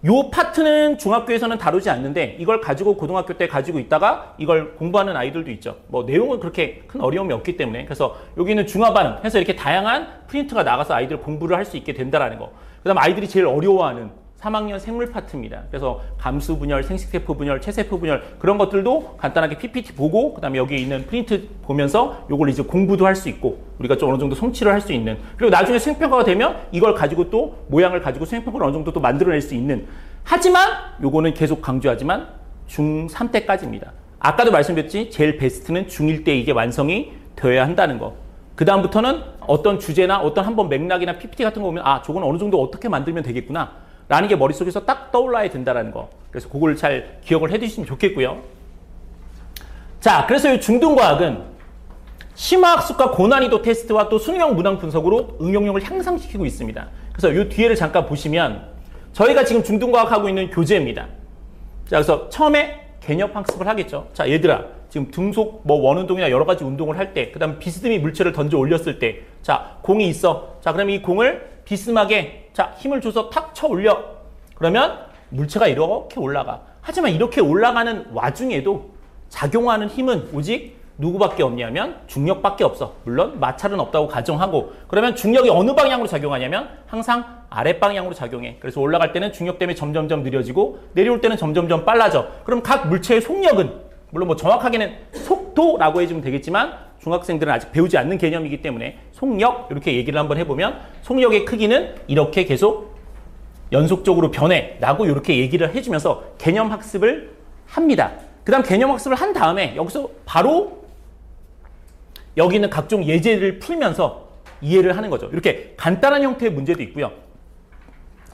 요 파트는 중학교에서는 다루지 않는데 이걸 가지고 고등학교 때 가지고 있다가 이걸 공부하는 아이들도 있죠. 뭐 내용은 그렇게 큰 어려움이 없기 때문에 그래서 여기는 중화 반응 해서 이렇게 다양한 프린트가 나가서 아이들 공부를 할 수 있게 된다라는 거. 그다음 아이들이 제일 어려워하는 3학년 생물 파트입니다. 그래서 감수 분열, 생식세포 분열, 체세포 분열 그런 것들도 간단하게 PPT 보고 그다음에 여기에 있는 프린트 보면서 요걸 이제 공부도 할 수 있고 우리가 좀 어느 정도 성취를 할 수 있는 그리고 나중에 수행평가가 되면 이걸 가지고 또 모양을 가지고 수행평가를 어느 정도 또 만들어낼 수 있는 하지만 요거는 계속 강조하지만 중3 때까지입니다. 아까도 말씀드렸지 제일 베스트는 중1 때 이게 완성이 되어야 한다는 거. 그 다음부터는 어떤 주제나 어떤 한번 맥락이나 PPT 같은 거 보면 저건 어느 정도 어떻게 만들면 되겠구나 라는 게 머릿속에서 딱 떠올라야 된다는 거. 그래서 그걸 잘 기억을 해두시면 좋겠고요. 자, 그래서 이 중등과학은 심화학습과 고난이도 테스트와 또 수능형 문항 분석으로 응용력을 향상시키고 있습니다. 그래서 이 뒤에를 잠깐 보시면 저희가 지금 중등과학 하고 있는 교재입니다. 자, 그래서 처음에 개념 학습을 하겠죠. 자, 얘들아, 지금 등속 뭐 원운동이나 여러 가지 운동을 할 때, 그 다음 비스듬히 물체를 던져 올렸을 때, 자, 공이 있어. 자, 그럼 이 공을 비스듬하게 자, 힘을 줘서 탁 쳐 올려. 그러면 물체가 이렇게 올라가. 하지만 이렇게 올라가는 와중에도 작용하는 힘은 오직 누구밖에 없냐면 중력밖에 없어. 물론 마찰은 없다고 가정하고 그러면 중력이 어느 방향으로 작용하냐면 항상 아랫방향으로 작용해. 그래서 올라갈 때는 중력 때문에 점점점 느려지고 내려올 때는 점점점 빨라져. 그럼 각 물체의 속력은 물론 뭐 정확하게는 속도라고 해주면 되겠지만 중학생들은 아직 배우지 않는 개념이기 때문에 속력 이렇게 얘기를 한번 해보면 속력의 크기는 이렇게 계속 연속적으로 변해 라고 이렇게 얘기를 해주면서 개념 학습을 합니다. 그 다음 개념 학습을 한 다음에 여기서 바로 여기 있는 각종 예제를 풀면서 이해를 하는 거죠. 이렇게 간단한 형태의 문제도 있고요.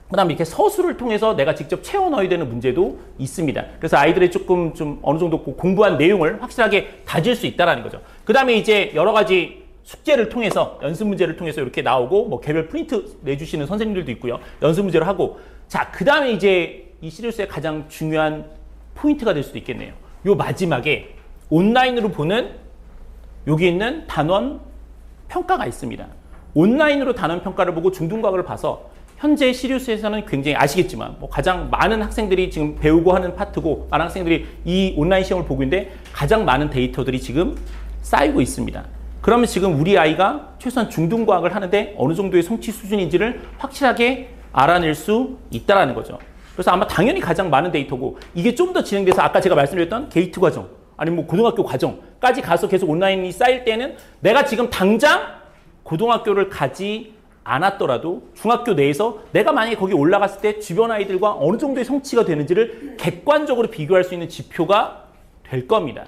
그 다음에 이렇게 서술을 통해서 내가 직접 채워 넣어야 되는 문제도 있습니다. 그래서 아이들이 조금 좀 어느 정도 공부한 내용을 확실하게 다질 수 있다는 거죠. 그 다음에 이제 여러 가지 숙제를 통해서 연습 문제를 통해서 이렇게 나오고 뭐 개별 프린트 내주시는 선생님들도 있고요. 연습 문제를 하고 자, 그 다음에 이제 이 시리즈의 가장 중요한 포인트가 될 수도 있겠네요. 요 마지막에 온라인으로 보는 여기 있는 단원 평가가 있습니다. 온라인으로 단원 평가를 보고 중등과학을 봐서 현재 시리우스에서는 굉장히 아시겠지만 뭐 가장 많은 학생들이 지금 배우고 하는 파트고 많은 학생들이 이 온라인 시험을 보고 있는데 가장 많은 데이터들이 지금 쌓이고 있습니다. 그러면 지금 우리 아이가 최소한 중등과학을 하는데 어느 정도의 성취 수준인지를 확실하게 알아낼 수 있다는 거죠. 그래서 아마 당연히 가장 많은 데이터고 이게 좀 더 진행돼서 아까 제가 말씀드렸던 게이트 과정 아니면 뭐 고등학교 과정까지 가서 계속 온라인이 쌓일 때는 내가 지금 당장 고등학교를 가지 않았더라도 중학교 내에서 내가 만약에 거기 올라갔을 때 주변 아이들과 어느 정도의 성취가 되는지를 객관적으로 비교할 수 있는 지표가 될 겁니다.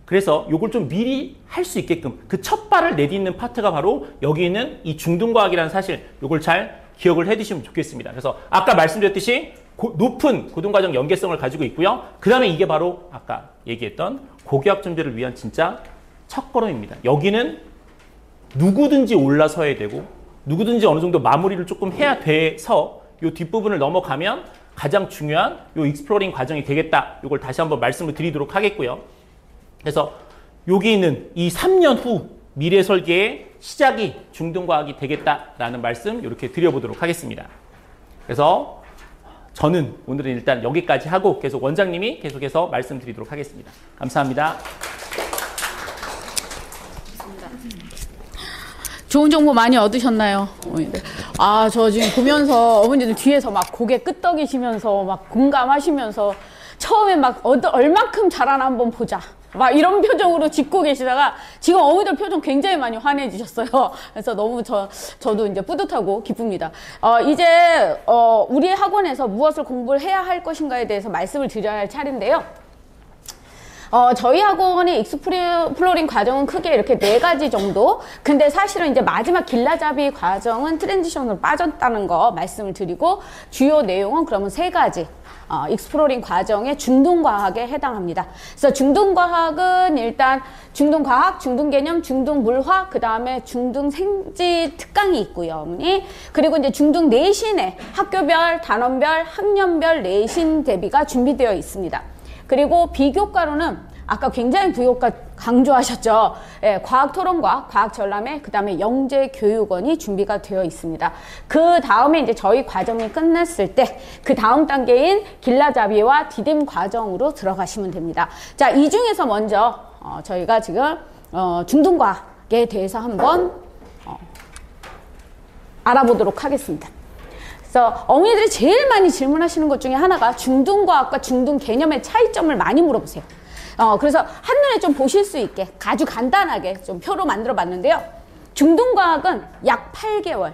그래서 이걸 좀 미리 할 수 있게끔 그 첫 발을 내딛는 파트가 바로 여기 있는 이 중등과학이라는 사실 이걸 잘 기억을 해두시면 좋겠습니다. 그래서 아까 말씀드렸듯이 높은 고등과정 연계성을 가지고 있고요. 그 다음에 이게 바로 아까 얘기했던 고교학 전제를 위한 진짜 첫걸음입니다. 여기는 누구든지 올라서야 되고 누구든지 어느 정도 마무리를 조금 해야 돼서 이 뒷부분을 넘어가면 가장 중요한 이 익스플로링 과정이 되겠다. 이걸 다시 한번 말씀을 드리도록 하겠고요. 그래서 여기 있는 이 3년 후 미래 설계의 시작이 중등과학이 되겠다라는 말씀 이렇게 드려보도록 하겠습니다. 그래서 저는 오늘은 일단 여기까지 하고 계속 원장님이 계속해서 말씀드리도록 하겠습니다. 감사합니다. 좋은 정보 많이 얻으셨나요? 아, 저 지금 보면서 어머니들 뒤에서 막 고개 끄덕이시면서 막 공감하시면서 처음에 막 얼만큼 잘하나 한번 보자. 막 이런 표정으로 짚고 계시다가 지금 어머니들 표정 굉장히 많이 환해지셨어요. 그래서 너무 저도 이제 뿌듯하고 기쁩니다. 이제 우리 학원에서 무엇을 공부를 해야 할 것인가에 대해서 말씀을 드려야 할 차례인데요. 저희 학원의 익스플로링 과정은 크게 이렇게 4가지 정도. 근데 사실은 이제 마지막 길라잡이 과정은 트랜지션으로 빠졌다는 거 말씀을 드리고, 주요 내용은 그러면 3가지. 익스플로링 과정의 중등과학에 해당합니다. 그래서 중등과학은 일단 중등과학, 중등개념, 중등물화, 그 다음에 중등생지 특강이 있고요. 그리고 이제 중등 내신에 학교별, 단원별, 학년별 내신 대비가 준비되어 있습니다. 그리고 비교과로는 아까 굉장히 비교과 강조하셨죠. 예, 과학토론과 과학전람회, 그 다음에 영재교육원이 준비가 되어 있습니다. 그 다음에 이제 저희 과정이 끝났을 때 그 다음 단계인 길라잡이와 디딤 과정으로 들어가시면 됩니다. 자, 이 중에서 먼저 저희가 지금 중등과학에 대해서 한번 알아보도록 하겠습니다. 그래서 어머니들이 제일 많이 질문하시는 것 중에 하나가 중등과학과 중등개념의 차이점을 많이 물어보세요. 그래서 한눈에 좀 보실 수 있게 아주 간단하게 좀 표로 만들어 봤는데요. 중등과학은 약 8개월.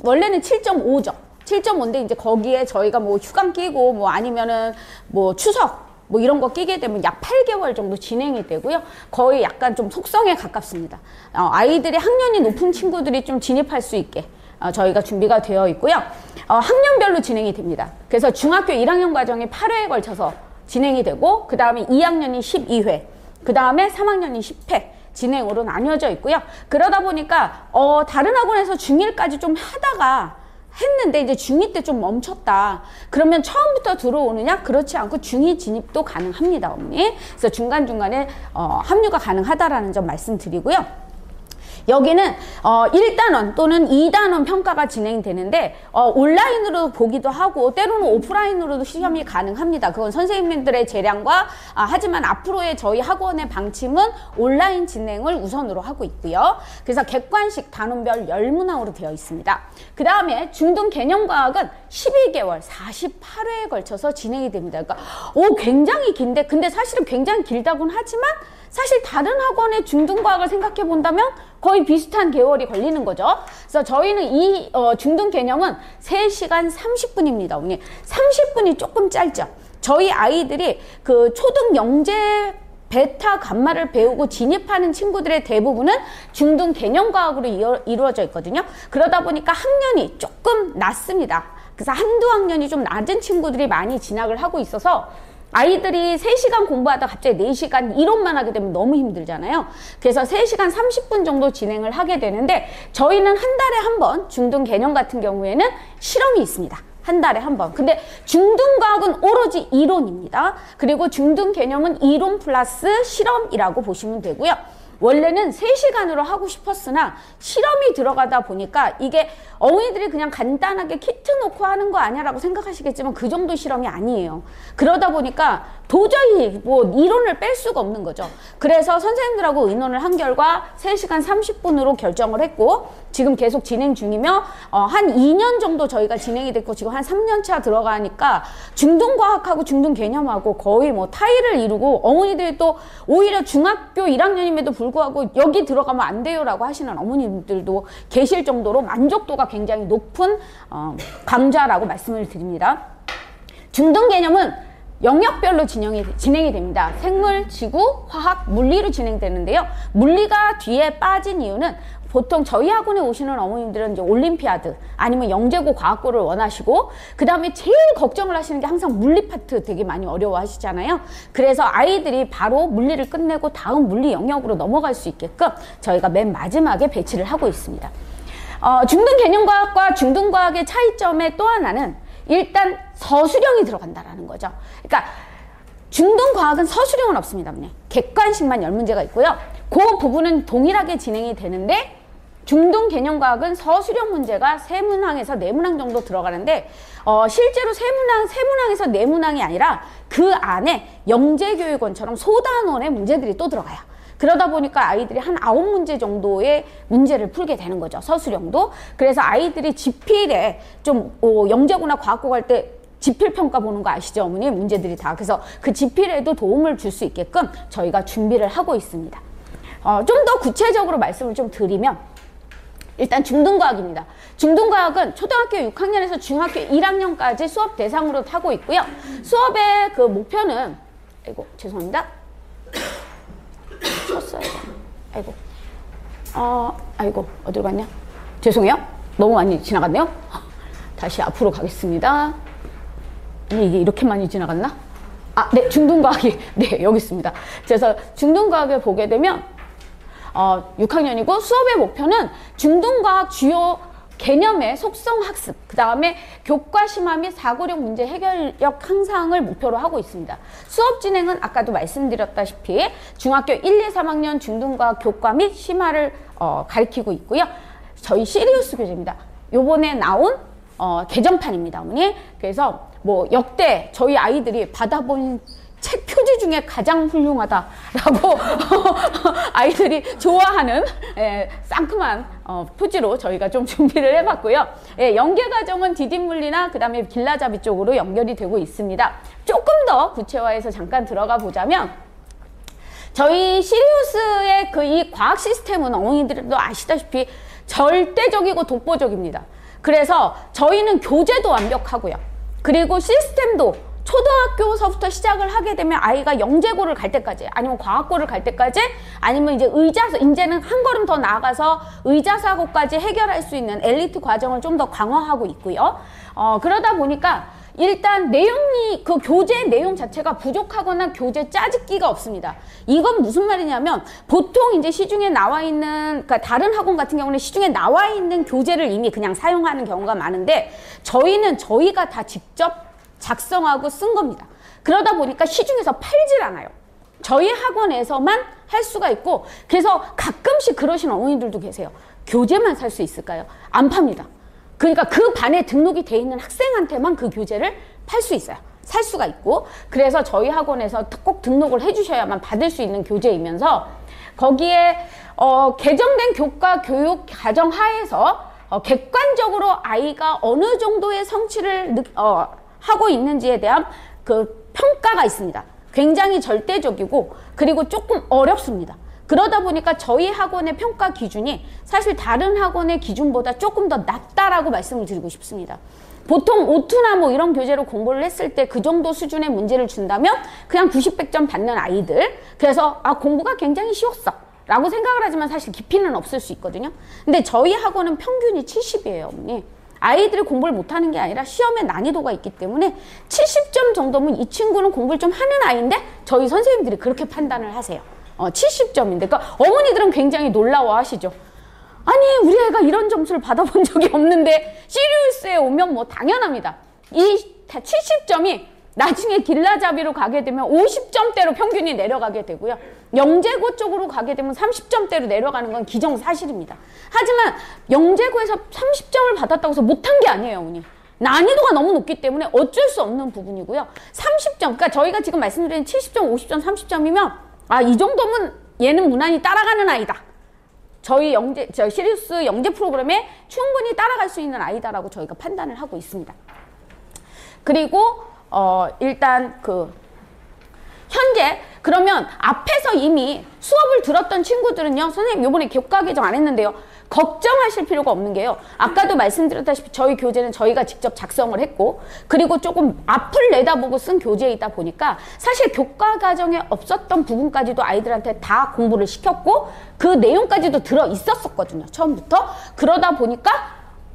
원래는 7.5죠. 7.5인데 이제 거기에 저희가 뭐 휴강 끼고 뭐 아니면은 뭐 추석 뭐 이런 거 끼게 되면 약 8개월 정도 진행이 되고요. 거의 약간 좀 속성에 가깝습니다. 아이들이 학년이 높은 친구들이 좀 진입할 수 있게 저희가 준비가 되어 있고요. 학년별로 진행이 됩니다. 그래서 중학교 1학년 과정이 8회에 걸쳐서 진행이 되고, 그 다음에 2학년이 12회, 그 다음에 3학년이 10회 진행으로 나뉘어져 있고요. 그러다 보니까 다른 학원에서 중1까지 좀 하다가 했는데 이제 중2 때 좀 멈췄다. 그러면 처음부터 들어오느냐? 그렇지 않고 중2 진입도 가능합니다, 어머니. 그래서 중간중간에 합류가 가능하다라는 점 말씀드리고요. 여기는 1단원 또는 2단원 평가가 진행되는데 온라인으로 보기도 하고 때로는 오프라인으로도 시험이 가능합니다. 그건 선생님들의 재량과 하지만 앞으로의 저희 학원의 방침은 온라인 진행을 우선으로 하고 있고요. 그래서 객관식 단원별 10문항으로 되어 있습니다. 그 다음에 중등개념과학은 12개월 48회에 걸쳐서 진행이 됩니다. 그러니까 굉장히 긴데, 근데 사실은 굉장히 길다고는 하지만 사실 다른 학원의 중등과학을 생각해 본다면 거의 비슷한 개월이 걸리는 거죠. 그래서 저희는 이 중등개념은 3시간 30분입니다. 어머니. 30분이 조금 짧죠. 저희 아이들이 그 초등 영재 베타 감마를 배우고 진입하는 친구들의 대부분은 중등 개념과학으로 이루어져 있거든요. 그러다 보니까 학년이 조금 낮습니다. 그래서 한두 학년이 좀 낮은 친구들이 많이 진학을 하고 있어서 아이들이 3시간 공부하다 갑자기 4시간 이론만 하게 되면 너무 힘들잖아요. 그래서 3시간 30분 정도 진행을 하게 되는데, 저희는 한 달에 한 번, 중등 개념 같은 경우에는 실험이 있습니다. 한 달에 한 번. 근데 중등과학은 오로지 이론입니다. 그리고 중등 개념은 이론 플러스 실험이라고 보시면 되고요. 원래는 3시간으로 하고 싶었으나 실험이 들어가다 보니까 이게 어머니들이 그냥 간단하게 키트 놓고 하는 거 아니야 라고 생각하시겠지만 그 정도 실험이 아니에요. 그러다 보니까 도저히 뭐 이론을 뺄 수가 없는 거죠. 그래서 선생님들하고 의논을 한 결과 3시간 30분으로 결정을 했고, 지금 계속 진행 중이며 한 2년 정도 저희가 진행이 됐고 지금 한 3년 차 들어가니까 중등과학하고 중등개념하고 거의 뭐 타이를 이루고, 어머니들이 또 오히려 중학교 1학년임에도 불구하고 여기 들어가면 안 돼요 라고 하시는 어머님들도 계실 정도로 만족도가 굉장히 높은 강좌라고 말씀을 드립니다. 중등개념은 영역별로 진행이 됩니다. 생물, 지구, 화학, 물리로 진행되는데요. 물리가 뒤에 빠진 이유는 보통 저희 학원에 오시는 어머님들은 이제 올림피아드 아니면 영재고 과학고를 원하시고, 그 다음에 제일 걱정을 하시는 게 항상 물리 파트 되게 많이 어려워하시잖아요. 그래서 아이들이 바로 물리를 끝내고 다음 물리 영역으로 넘어갈 수 있게끔 저희가 맨 마지막에 배치를 하고 있습니다. 중등개념과학과 중등과학의 차이점의 또 하나는 일단 서술형이 들어간다라는 거죠. 그러니까 중등과학은 서술형은 없습니다. 객관식만 10문제가 있고요. 그 부분은 동일하게 진행이 되는데 중등 개념과학은 서술형 문제가 3문항에서 4문항 정도 들어가는데 실제로 3문항에서 4문항이 아니라 그 안에 영재교육원처럼 소단원의 문제들이 또 들어가요. 그러다 보니까 아이들이 한 9문제 정도의 문제를 풀게 되는 거죠. 서술형도. 그래서 아이들이 지필에 좀 영재고나 과학고 갈 때 지필 평가 보는 거 아시죠, 어머니? 문제들이 다. 그래서 그 지필에도 도움을 줄 수 있게끔 저희가 준비를 하고 있습니다. 좀 더 구체적으로 말씀을 좀 드리면 일단 중등과학입니다. 중등과학은 초등학교 6학년에서 중학교 1학년까지 수업 대상으로 하고 있고요. 수업의 그 목표는 아이고 죄송합니다. 쳤어요. 아이고 어디로 갔냐? 죄송해요. 너무 많이 지나갔네요. 다시 앞으로 가겠습니다. 이게 이렇게 많이 지나갔나? 네, 중등과학이 네 여기 있습니다. 그래서 중등과학을 보게 되면 6학년이고 수업의 목표는 중등과학 주요 개념의 속성 학습, 그 다음에 교과 심화 및 사고력 문제 해결력 향상을 목표로 하고 있습니다. 수업 진행은 아까도 말씀드렸다시피 중학교 1, 2, 3학년 중등과학 교과 및 심화를 가르치고 있고요. 저희 시리우스 교재입니다. 요번에 나온 개정판입니다, 어머니. 그래서 뭐 역대 저희 아이들이 받아본 책 표지 중에 가장 훌륭하다라고 아이들이 좋아하는 상큼한 표지로 저희가 좀 준비를 해봤고요. 연계과정은 디딤물리나 그 다음에 길라잡이 쪽으로 연결이 되고 있습니다. 조금 더 구체화해서 잠깐 들어가 보자면 저희 시리우스의 이 과학 시스템은 어머니들도 아시다시피 절대적이고 독보적입니다. 그래서 저희는 교재도 완벽하고요. 그리고 시스템도 초등학교서부터 시작을 하게 되면 아이가 영재고를 갈 때까지 아니면 과학고를 갈 때까지 아니면 이제는 한 걸음 더 나아가서 의자사고까지 해결할 수 있는 엘리트 과정을 좀 더 강화하고 있고요. 그러다 보니까 일단 그 교재 내용 자체가 부족하거나 교재 짜집기가 없습니다. 이건 무슨 말이냐면 보통 이제 시중에 나와 있는, 그러니까 다른 학원 같은 경우는 시중에 나와 있는 교재를 이미 그냥 사용하는 경우가 많은데 저희는 저희가 다 직접 작성하고 쓴 겁니다. 그러다 보니까 시중에서 팔질 않아요. 저희 학원에서만 할 수가 있고 그래서 가끔씩 그러신 어머니들도 계세요. 교재만 살 수 있을까요? 안 팝니다. 그러니까 그 반에 등록이 돼 있는 학생한테만 그 교재를 팔 수 있어요. 살 수가 있고 그래서 저희 학원에서 꼭 등록을 해주셔야만 받을 수 있는 교재이면서 거기에 개정된 교과 교육 과정 하에서 객관적으로 아이가 어느 정도의 성취를 하고 있는지에 대한 그 평가가 있습니다. 굉장히 절대적이고 그리고 조금 어렵습니다. 그러다 보니까 저희 학원의 평가 기준이 사실 다른 학원의 기준보다 조금 더 낮다라고 말씀을 드리고 싶습니다. 보통 오투나 뭐 이런 교재로 공부를 했을 때 그 정도 수준의 문제를 준다면 그냥 90, 100점 받는 아이들, 그래서 공부가 굉장히 쉬웠어 라고 생각을 하지만 사실 깊이는 없을 수 있거든요. 근데 저희 학원은 평균이 70이에요, 어머니. 아이들이 공부를 못하는 게 아니라 시험에 난이도가 있기 때문에 70점 정도면 이 친구는 공부를 좀 하는 아이인데 저희 선생님들이 그렇게 판단을 하세요. 70점인데 그러니까 어머니들은 굉장히 놀라워하시죠. 아니 우리 애가 이런 점수를 받아본 적이 없는데 시리우스에 오면 뭐 당연합니다. 이 70점이 나중에 길라잡이로 가게 되면 50점대로 평균이 내려가게 되고요. 영재고 쪽으로 가게 되면 30점대로 내려가는 건 기정사실입니다. 하지만 영재고에서 30점을 받았다고 해서 못한 게 아니에요, 어머니. 난이도가 너무 높기 때문에 어쩔 수 없는 부분이고요. 30점, 그러니까 저희가 지금 말씀드린 70점, 50점, 30점이면 이 정도면 얘는 무난히 따라가는 아이다. 저희 시리우스 영재 프로그램에 충분히 따라갈 수 있는 아이다라고 저희가 판단을 하고 있습니다. 그리고 일단 현재 그러면 앞에서 이미 수업을 들었던 친구들은요, 선생님 요번에 교과 개정 안 했는데요, 걱정하실 필요가 없는 게요, 아까도 말씀드렸다시피 저희 교재는 저희가 직접 작성을 했고 그리고 조금 앞을 내다보고 쓴 교재이다 보니까 사실 교과 과정에 없었던 부분까지도 아이들한테 다 공부를 시켰고 그 내용까지도 들어 있었었거든요, 처음부터. 그러다 보니까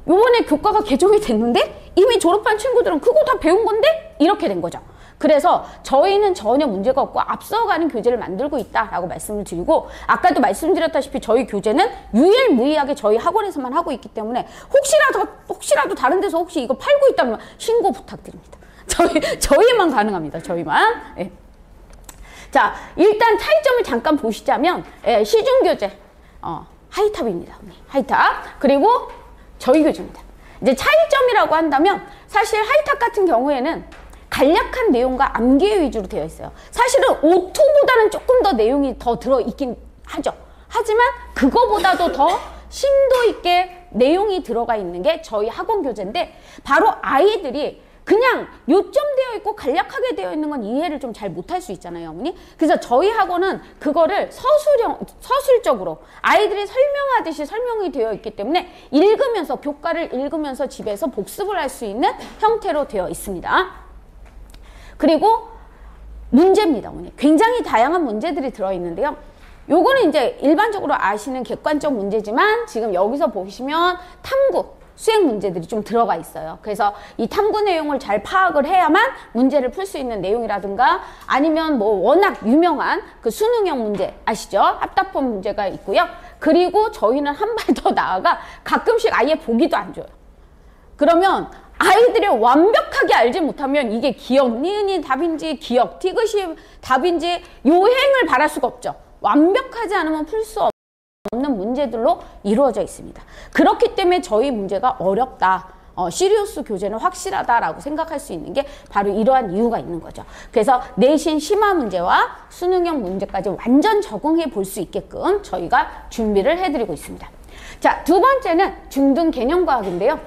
요번에 교과가 개정이 됐는데 이미 졸업한 친구들은 그거 다 배운 건데 이렇게 된 거죠. 그래서 저희는 전혀 문제가 없고 앞서가는 교재를 만들고 있다라고 말씀을 드리고, 아까도 말씀드렸다시피 저희 교재는 유일무이하게 저희 학원에서만 하고 있기 때문에 혹시라도 다른 데서 혹시 이거 팔고 있다면 신고 부탁드립니다. 저희만 가능합니다. 저희만. 네. 자, 일단 차이점을 잠깐 보시자면 시중교재 하이탑입니다. 하이탑. 그리고 저희 교재입니다. 이제 차이점이라고 한다면 사실 하이탑 같은 경우에는 간략한 내용과 암기 위주로 되어 있어요. 사실은 O2보다는 조금 더 내용이 더 들어있긴 하죠. 하지만 그거보다도 더 심도 있게 내용이 들어가 있는 게 저희 학원 교재인데, 바로 아이들이 그냥 요점되어 있고 간략하게 되어 있는 건 이해를 좀 잘 못할 수 있잖아요, 어머니. 그래서 저희 학원은 그거를 서술적으로 아이들이 설명하듯이 설명이 되어 있기 때문에 읽으면서, 교과를 읽으면서 집에서 복습을 할 수 있는 형태로 되어 있습니다. 그리고 문제입니다, 어머니. 굉장히 다양한 문제들이 들어있는데요. 요거는 이제 일반적으로 아시는 객관적 문제지만 지금 여기서 보시면 탐구, 수행 문제들이 좀 들어가 있어요. 그래서 이 탐구 내용을 잘 파악을 해야만 문제를 풀 수 있는 내용이라든가, 아니면 뭐 워낙 유명한 그 수능형 문제 아시죠? 합답법 문제가 있고요. 그리고 저희는 한 발 더 나아가 가끔씩 아예 보기도 안 줘요. 그러면 아이들이 완벽하게 알지 못하면 이게 기억 니은이 답인지 기억 티귿이 답인지 요행을 바랄 수가 없죠. 완벽하지 않으면 풀 수 없는 문제들로 이루어져 있습니다. 그렇기 때문에 저희 문제가 어렵다, 시리우스 교재는 확실하다라고 생각할 수 있는 게 바로 이러한 이유가 있는 거죠. 그래서 내신 심화 문제와 수능형 문제까지 완전 적응해 볼 수 있게끔 저희가 준비를 해드리고 있습니다. 자, 두 번째는 중등 개념과학인데요.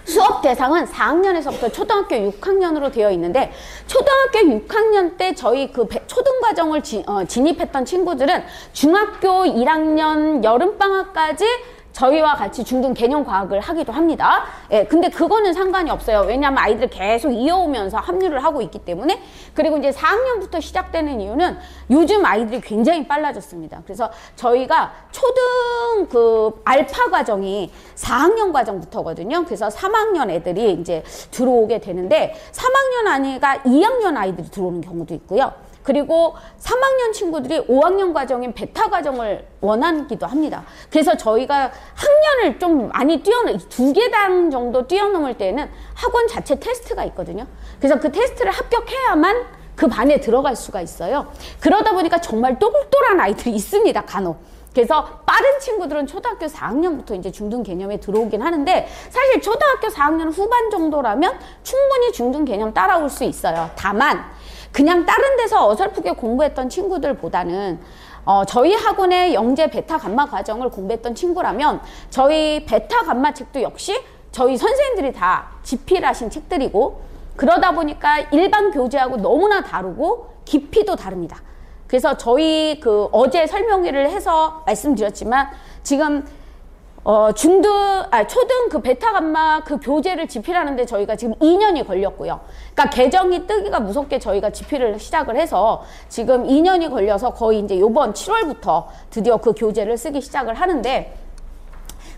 수업 대상은 4학년에서부터 초등학교 6학년으로 되어 있는데, 초등학교 6학년 때 저희 그 초등과정을 진입했던 친구들은 중학교 1학년 여름방학까지 저희와 같이 중등 개념과학을 하기도 합니다. 예, 근데 그거는 상관이 없어요. 왜냐하면 아이들이 계속 이어오면서 합류를 하고 있기 때문에. 그리고 이제 4학년부터 시작되는 이유는 요즘 아이들이 굉장히 빨라졌습니다. 그래서 저희가 초등 그 알파 과정이 4학년 과정부터거든요. 그래서 3학년 애들이 이제 들어오게 되는데, 3학년 아니가 2학년 아이들이 들어오는 경우도 있고요. 그리고 3학년 친구들이 5학년 과정인 베타 과정을 원하기도 합니다. 그래서 저희가 학년을 좀 많이 2개당 정도 뛰어넘을 때는 학원 자체 테스트가 있거든요. 그래서 그 테스트를 합격해야만 그 반에 들어갈 수가 있어요. 그러다 보니까 정말 똘똘한 아이들이 있습니다, 간혹. 그래서 빠른 친구들은 초등학교 4학년부터 이제 중등 개념에 들어오긴 하는데, 사실 초등학교 4학년 후반 정도라면 충분히 중등 개념 따라올 수 있어요. 다만 그냥 다른 데서 어설프게 공부했던 친구들보다는 저희 학원의 영재 베타 감마 과정을 공부했던 친구라면 저희 베타 감마 책도 역시 저희 선생님들이 다 집필하신 책들이고, 그러다 보니까 일반 교재하고 너무나 다르고 깊이도 다릅니다. 그래서 저희 그 어제 설명회를 해서 말씀드렸지만, 지금 초등 그 베타 감마 그 교재를 집필하는데 저희가 지금 2년이 걸렸고요. 그러니까 개정이 뜨기가 무섭게 저희가 집필을 시작을 해서 지금 2년이 걸려서 거의 이제 요번 7월부터 드디어 그 교재를 쓰기 시작을 하는데,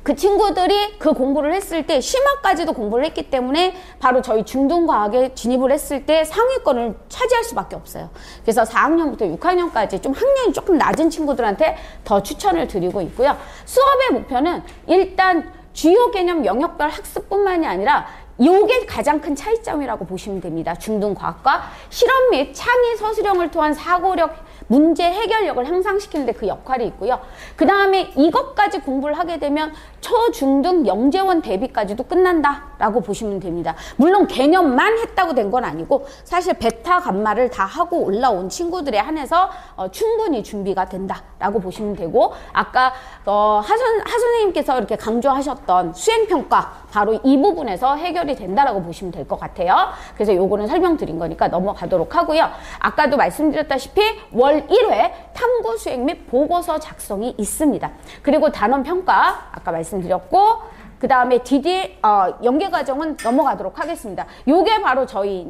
그 친구들이 그 공부를 했을 때 심화까지도 공부를 했기 때문에 바로 저희 중등과학에 진입을 했을 때 상위권을 차지할 수밖에 없어요. 그래서 4학년부터 6학년까지 좀 학년이 조금 낮은 친구들한테 더 추천을 드리고 있고요. 수업의 목표는 일단 주요 개념 영역별 학습뿐만이 아니라 이게 가장 큰 차이점이라고 보시면 됩니다. 중등과학과 실험 및 창의 서술형을 통한 사고력, 문제 해결력을 향상시키는 데 그 역할이 있고요. 그 다음에 이것까지 공부를 하게 되면 초중등 영재원 대비까지도 끝난다라고 보시면 됩니다. 물론 개념만 했다고 된 건 아니고 사실 베타 감마를 다 하고 올라온 친구들에 한해서 충분히 준비가 된다라고 보시면 되고, 아까 하 선생님께서 이렇게 강조하셨던 수행평가, 바로 이 부분에서 해결이 된다라고 보시면 될 것 같아요. 그래서 요거는 설명드린 거니까 넘어가도록 하고요. 아까도 말씀드렸다시피 월 1회 탐구 수행 및 보고서 작성이 있습니다. 그리고 단원 평가 아까 말씀드렸고, 그 다음에 DD 연계 과정은 넘어가도록 하겠습니다. 요게 바로 저희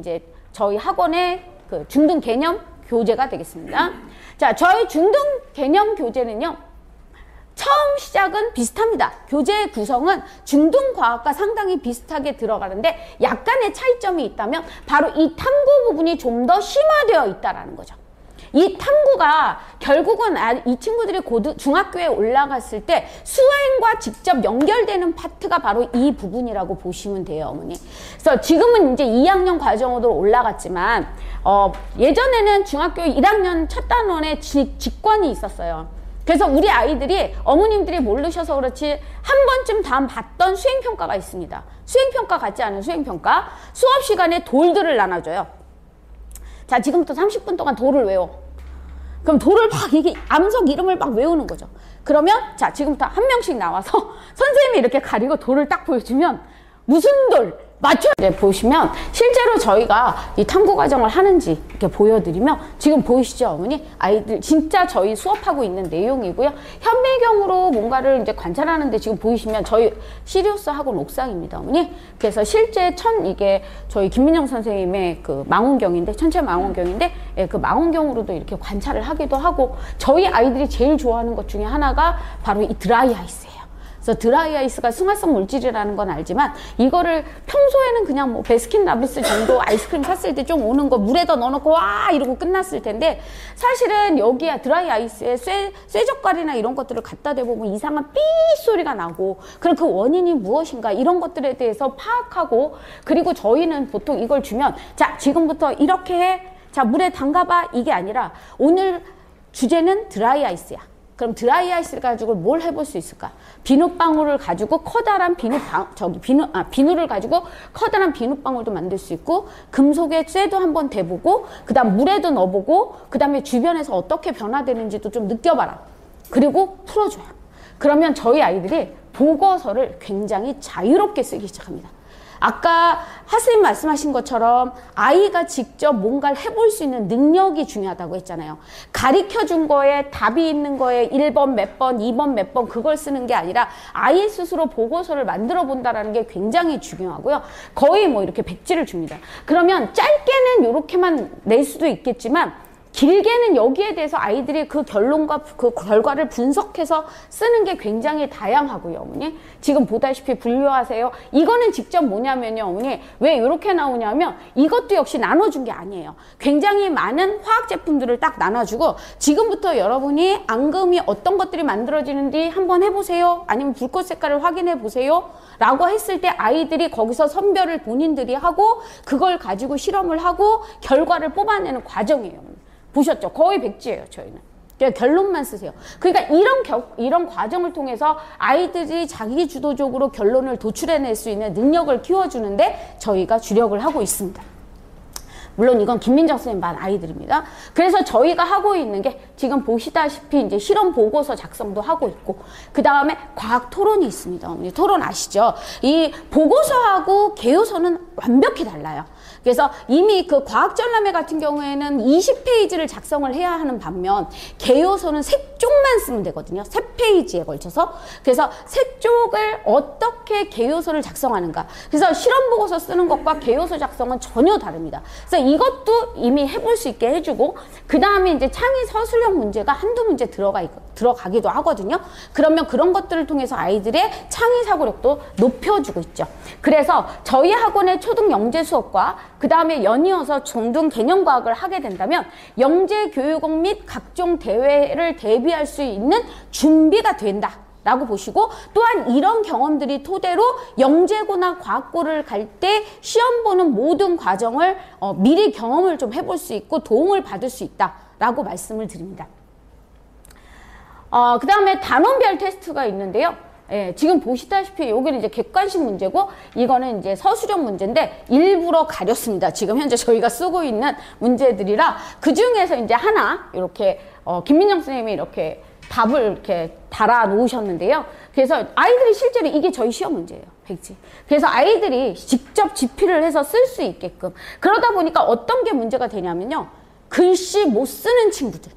학원의 그 중등 개념 교재가 되겠습니다. 자, 저희 중등 개념 교재는요, 처음 시작은 비슷합니다. 교재의 구성은 중등과학과 상당히 비슷하게 들어가는데 약간의 차이점이 있다면 바로 이 탐구 부분이 좀 더 심화되어 있다는 거죠. 이 탐구가 결국은 이 친구들이 중학교에 올라갔을 때 수행과 직접 연결되는 파트가 바로 이 부분이라고 보시면 돼요, 어머니. 그래서 지금은 이제 2학년 과정으로 올라갔지만 예전에는 중학교 1학년 첫 단원에 직권이 있었어요. 그래서 우리 아이들이 어머님들이 모르셔서 그렇지 한 번쯤 다 봤던 수행평가가 있습니다. 수행평가 같지 않은 수행평가. 수업 시간에 돌들을 나눠줘요. 자, 지금부터 30분 동안 돌을 외워. 그럼 돌을 막 이게 암석 이름을 막 외우는 거죠. 그러면 자, 지금부터 한 명씩 나와서 선생님이 이렇게 가리고 돌을 딱 보여주면 무슨 돌? 맞춰. 이제 보시면 실제로 저희가 이 탐구 과정을 하는지 이렇게 보여드리면 지금 보이시죠, 어머니? 아이들 진짜 저희 수업하고 있는 내용이고요. 현미경으로 뭔가를 이제 관찰하는데 지금 보이시면 저희 시리우스 학원 옥상입니다, 어머니. 그래서 실제 이게 저희 김민영 선생님의 그 망원경인데, 천체 망원경인데, 예, 그 망원경으로도 이렇게 관찰을 하기도 하고, 저희 아이들이 제일 좋아하는 것 중에 하나가 바로 이 드라이 아이스예요. 그래서 드라이 아이스가 승화성 물질이라는 건 알지만 이거를 평소에는 그냥 뭐 베스킨라빈스 정도 아이스크림 샀을 때 좀 오는 거 물에다 넣어놓고 와 이러고 끝났을 텐데, 사실은 여기에 드라이 아이스에 쇠젓갈이나 이런 것들을 갖다 대보면 이상한 삐 소리가 나고, 그럼 그 원인이 무엇인가 이런 것들에 대해서 파악하고, 그리고 저희는 보통 이걸 주면 자, 지금부터 이렇게 해, 자, 물에 담가봐, 이게 아니라 오늘 주제는 드라이 아이스야. 그럼 드라이 아이스를 가지고 뭘 해볼 수 있을까? 비눗방울을 가지고 커다란 비누를 가지고 커다란 비눗방울도 만들 수 있고, 금속에 쇠도 한번 대보고, 그 다음 물에도 넣어보고, 그 다음에 주변에서 어떻게 변화되는지도 좀 느껴봐라. 그리고 풀어줘요. 그러면 저희 아이들이 보고서를 굉장히 자유롭게 쓰기 시작합니다. 아까 하스님 말씀하신 것처럼 아이가 직접 뭔가를 해볼 수 있는 능력이 중요하다고 했잖아요. 가르쳐준 거에 답이 있는 거에 1번 몇 번, 2번 몇 번 그걸 쓰는 게 아니라 아이 스스로 보고서를 만들어 본다는 게 굉장히 중요하고요. 거의 뭐 이렇게 백지를 줍니다. 그러면 짧게는 이렇게만 낼 수도 있겠지만 길게는 여기에 대해서 아이들이 그 결론과 그 결과를 분석해서 쓰는 게 굉장히 다양하고요, 어머니. 지금 보다시피 분류하세요. 이거는 직접 뭐냐면요, 어머니. 왜 이렇게 나오냐면 이것도 역시 나눠준 게 아니에요. 굉장히 많은 화학 제품들을 딱 나눠주고, 지금부터 여러분이 앙금이 어떤 것들이 만들어지는지 한번 해보세요. 아니면 불꽃 색깔을 확인해 보세요. 라고 했을 때 아이들이 거기서 선별을 본인들이 하고 그걸 가지고 실험을 하고 결과를 뽑아내는 과정이에요. 보셨죠? 거의 백지예요, 저희는. 그냥 결론만 쓰세요. 그러니까 이런 과정을 통해서 아이들이 자기 주도적으로 결론을 도출해낼 수 있는 능력을 키워주는데 저희가 주력을 하고 있습니다. 물론 이건 김민정 선생님 반 아이들입니다. 그래서 저희가 하고 있는 게 지금 보시다시피 이제 실험 보고서 작성도 하고 있고, 그 다음에 과학 토론이 있습니다. 어머니 토론 아시죠? 이 보고서하고 개요서는 완벽히 달라요. 그래서 이미 그 과학전람회 같은 경우에는 20페이지를 작성을 해야 하는 반면 개요서는 3쪽만 쓰면 되거든요. 3페이지에 걸쳐서. 그래서 3쪽을 어떻게 개요서를 작성하는가. 그래서 실험 보고서 쓰는 것과 개요서 작성은 전혀 다릅니다. 그래서 이것도 이미 해볼 수 있게 해주고, 그 다음에 이제 창의 서술형 문제가 한두 문제 들어가기도 하거든요. 그러면 그런 것들을 통해서 아이들의 창의 사고력도 높여주고 있죠. 그래서 저희 학원의 초등 영재 수업과 그 다음에 연이어서 중등 개념과학을 하게 된다면 영재 교육업 및 각종 대회를 대비할 수 있는 준비가 된다 라고 보시고, 또한 이런 경험들이 토대로 영재고나 과학고를 갈 때 시험 보는 모든 과정을 미리 경험을 좀 해볼 수 있고 도움을 받을 수 있다 라고 말씀을 드립니다. 그 다음에 단원별 테스트가 있는데요. 예, 지금 보시다시피 여기는 이제 객관식 문제고 이거는 이제 서술형 문제인데 일부러 가렸습니다. 지금 현재 저희가 쓰고 있는 문제들이라 그 중에서 이제 하나 이렇게 김민영 선생님이 이렇게 답을 이렇게 달아 놓으셨는데요. 그래서 아이들이 실제로 이게 저희 시험 문제예요. 백지. 그래서 아이들이 직접 집필을 해서 쓸 수 있게끔. 그러다 보니까 어떤 게 문제가 되냐면요. 글씨 못 쓰는 친구들.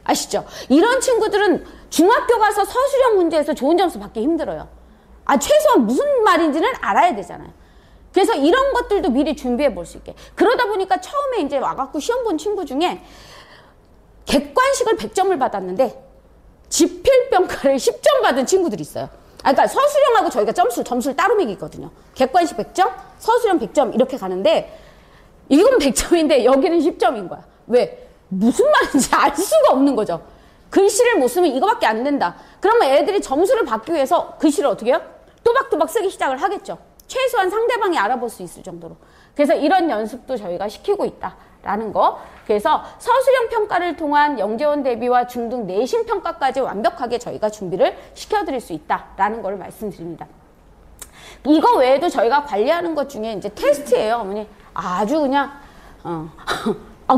아시죠? 이런 친구들은 중학교 가서 서술형 문제에서 좋은 점수 받기 힘들어요. 최소한 무슨 말인지는 알아야 되잖아요. 그래서 이런 것들도 미리 준비해 볼 수 있게. 그러다 보니까 처음에 이제 와갖고 시험 본 친구 중에 객관식을 100점을 받았는데 지필평가를 10점 받은 친구들이 있어요. 그러니까 서술형하고 저희가 점수를 따로 매기거든요. 객관식 100점, 서술형 100점 이렇게 가는데 이건 100점인데 여기는 10점인 거야. 왜? 무슨 말인지 알 수가 없는 거죠. 글씨를 못 쓰면 이거밖에 안 된다. 그러면 애들이 점수를 받기 위해서 글씨를 어떻게 해요? 또박또박 쓰기 시작을 하겠죠. 최소한 상대방이 알아볼 수 있을 정도로. 그래서 이런 연습도 저희가 시키고 있다라는 거. 그래서 서술형 평가를 통한 영재원 대비와 중등 내신 평가까지 완벽하게 저희가 준비를 시켜드릴 수 있다라는 걸 말씀드립니다. 이거 외에도 저희가 관리하는 것 중에 이제 테스트예요, 어머니. 아주 그냥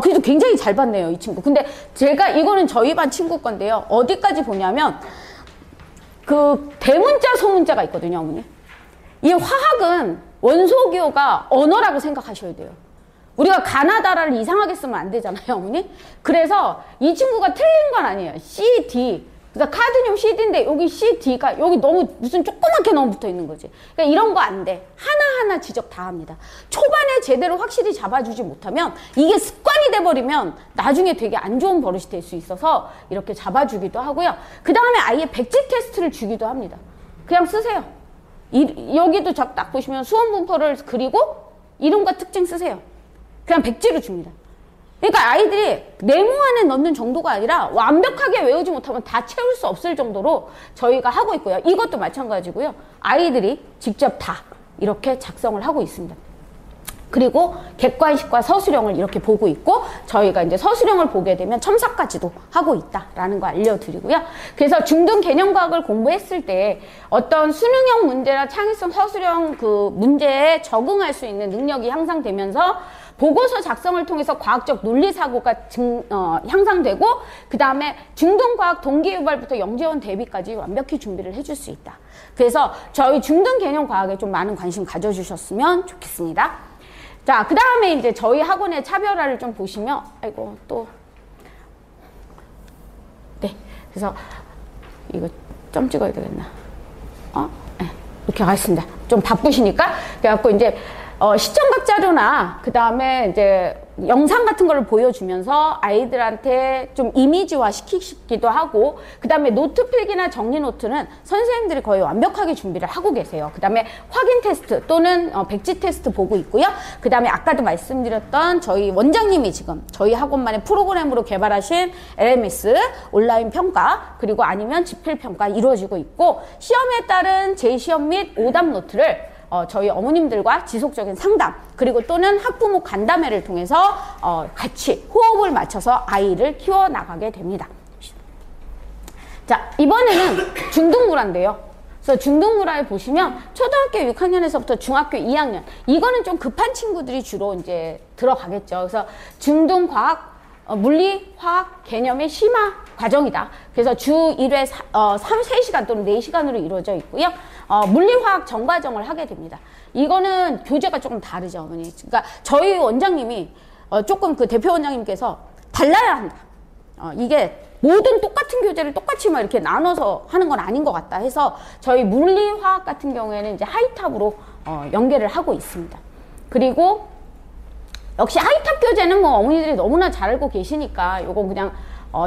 그래도 굉장히 잘 봤네요, 이 친구. 근데 제가 이거는 저희 반 친구 건데요. 어디까지 보냐면 그 대문자 소문자가 있거든요, 어머니. 이 화학은 원소기호가 언어라고 생각하셔야 돼요. 우리가 가나다라를 이상하게 쓰면 안 되잖아요, 어머니. 그래서 이 친구가 틀린 건 아니에요. C, D. 그러니까 카드뇽 CD인데 여기 C, D가 여기 너무 무슨 조그맣게 너무 붙어 있는 거지. 그러니까 이런 거 안 돼. 하나하나 지적 다 합니다. 초반에 제대로 확실히 잡아주지 못하면 이게 습관이 돼버리면 나중에 되게 안 좋은 버릇이 될 수 있어서 이렇게 잡아주기도 하고요. 그 다음에 아예 백지 테스트를 주기도 합니다. 그냥 쓰세요. 여기도 딱 보시면 수원 분포를 그리고 이름과 특징 쓰세요. 그냥 백지로 줍니다. 그러니까 아이들이 네모 안에 넣는 정도가 아니라 완벽하게 외우지 못하면 다 채울 수 없을 정도로 저희가 하고 있고요. 이것도 마찬가지고요. 아이들이 직접 다 이렇게 작성을 하고 있습니다. 그리고 객관식과 서술형을 이렇게 보고 있고 저희가 이제 서술형을 보게 되면 첨삭까지도 하고 있다라는 거 알려드리고요. 그래서 중등 개념과학을 공부했을 때 어떤 수능형 문제나 창의성 서술형 그 문제에 적응할 수 있는 능력이 향상되면서 보고서 작성을 통해서 과학적 논리사고가 향상되고 그 다음에 중등과학 동기유발부터 영재원 대비까지 완벽히 준비를 해줄 수 있다. 그래서 저희 중등 개념과학에 좀 많은 관심 가져주셨으면 좋겠습니다. 자, 그 다음에 이제 저희 학원의 차별화를 좀 보시면, 아이고, 또. 네. 그래서, 이거 점 찍어야 되겠나? 네. 이렇게 가겠습니다. 좀 바쁘시니까. 그래갖고 이제, 시청각 자료나, 그 다음에 이제, 영상 같은 거를 보여주면서 아이들한테 좀 이미지화 시키기도 하고 그 다음에 노트 필기나 정리 노트는 선생님들이 거의 완벽하게 준비를 하고 계세요. 그 다음에 확인 테스트 또는 백지 테스트 보고 있고요. 그 다음에 아까도 말씀드렸던 저희 원장님이 지금 저희 학원만의 프로그램으로 개발하신 LMS 온라인 평가 그리고 아니면 지필 평가 이루어지고 있고 시험에 따른 재시험 및 오답 노트를 저희 어머님들과 지속적인 상담 그리고 또는 학부모 간담회를 통해서 같이 호흡을 맞춰서 아이를 키워나가게 됩니다. 자, 이번에는 중등물화인데요. 그래서 중등물화에 보시면 초등학교 6학년에서부터 중학교 2학년 이거는 좀 급한 친구들이 주로 이제 들어가겠죠. 그래서 중등과학 물리, 화학 개념의 심화 과정이다. 그래서 주 1회 3시간 또는 4시간으로 이루어져 있고요. 물리, 화학 전과정을 하게 됩니다. 이거는 교재가 조금 다르죠, 어머니. 그러니까 저희 원장님이 조금 그 대표 원장님께서 달라야 한다. 이게 모든 똑같은 교재를 똑같이 막 이렇게 나눠서 하는 건 아닌 것 같다 해서 저희 물리, 화학 같은 경우에는 이제 하이탑으로 연계를 하고 있습니다. 그리고 역시 하이탑 교재는 뭐 어머니들이 너무나 잘 알고 계시니까 요거 그냥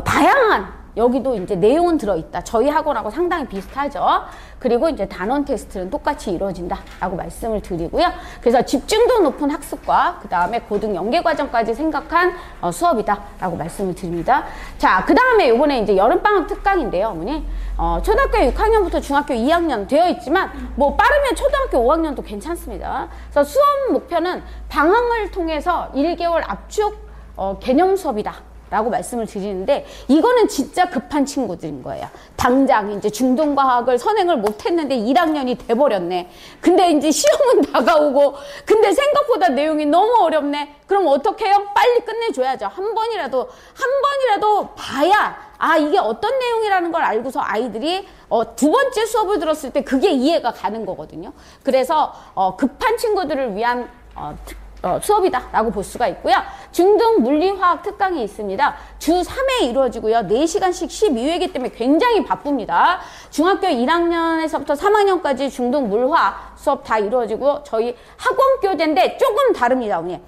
다양한 여기도 이제 내용은 들어있다. 저희 학원하고 상당히 비슷하죠. 그리고 이제 단원 테스트는 똑같이 이루어진다라고 말씀을 드리고요. 그래서 집중도 높은 학습과 그 다음에 고등 연계 과정까지 생각한 수업이다라고 말씀을 드립니다. 자, 그 다음에 요번에 이제 여름방학 특강인데요, 어머니. 초등학교 6학년부터 중학교 2학년 되어 있지만 뭐 빠르면 초등학교 5학년도 괜찮습니다. 그래서 수업 목표는 방학을 통해서 1개월 압축 개념 수업이다. 라고 말씀을 드리는데 이거는 진짜 급한 친구들인 거예요. 당장 이제 중등과학을 선행을 못했는데 1학년이 돼버렸네. 근데 이제 시험은 다가오고 근데 생각보다 내용이 너무 어렵네. 그럼 어떻게 해요? 빨리 끝내줘야죠. 한 번이라도 봐야 이게 어떤 내용이라는 걸 알고서 아이들이 두 번째 수업을 들었을 때 그게 이해가 가는 거거든요. 그래서 급한 친구들을 위한 수업이다 라고 볼 수가 있고요. 중등 물리화학 특강이 있습니다. 주 3회 이루어지고요. 4시간씩 12회이기 때문에 굉장히 바쁩니다. 중학교 1학년에서부터 3학년까지 중등 물화 수업 다 이루어지고 저희 학원 교재인데 조금 다릅니다. 언니.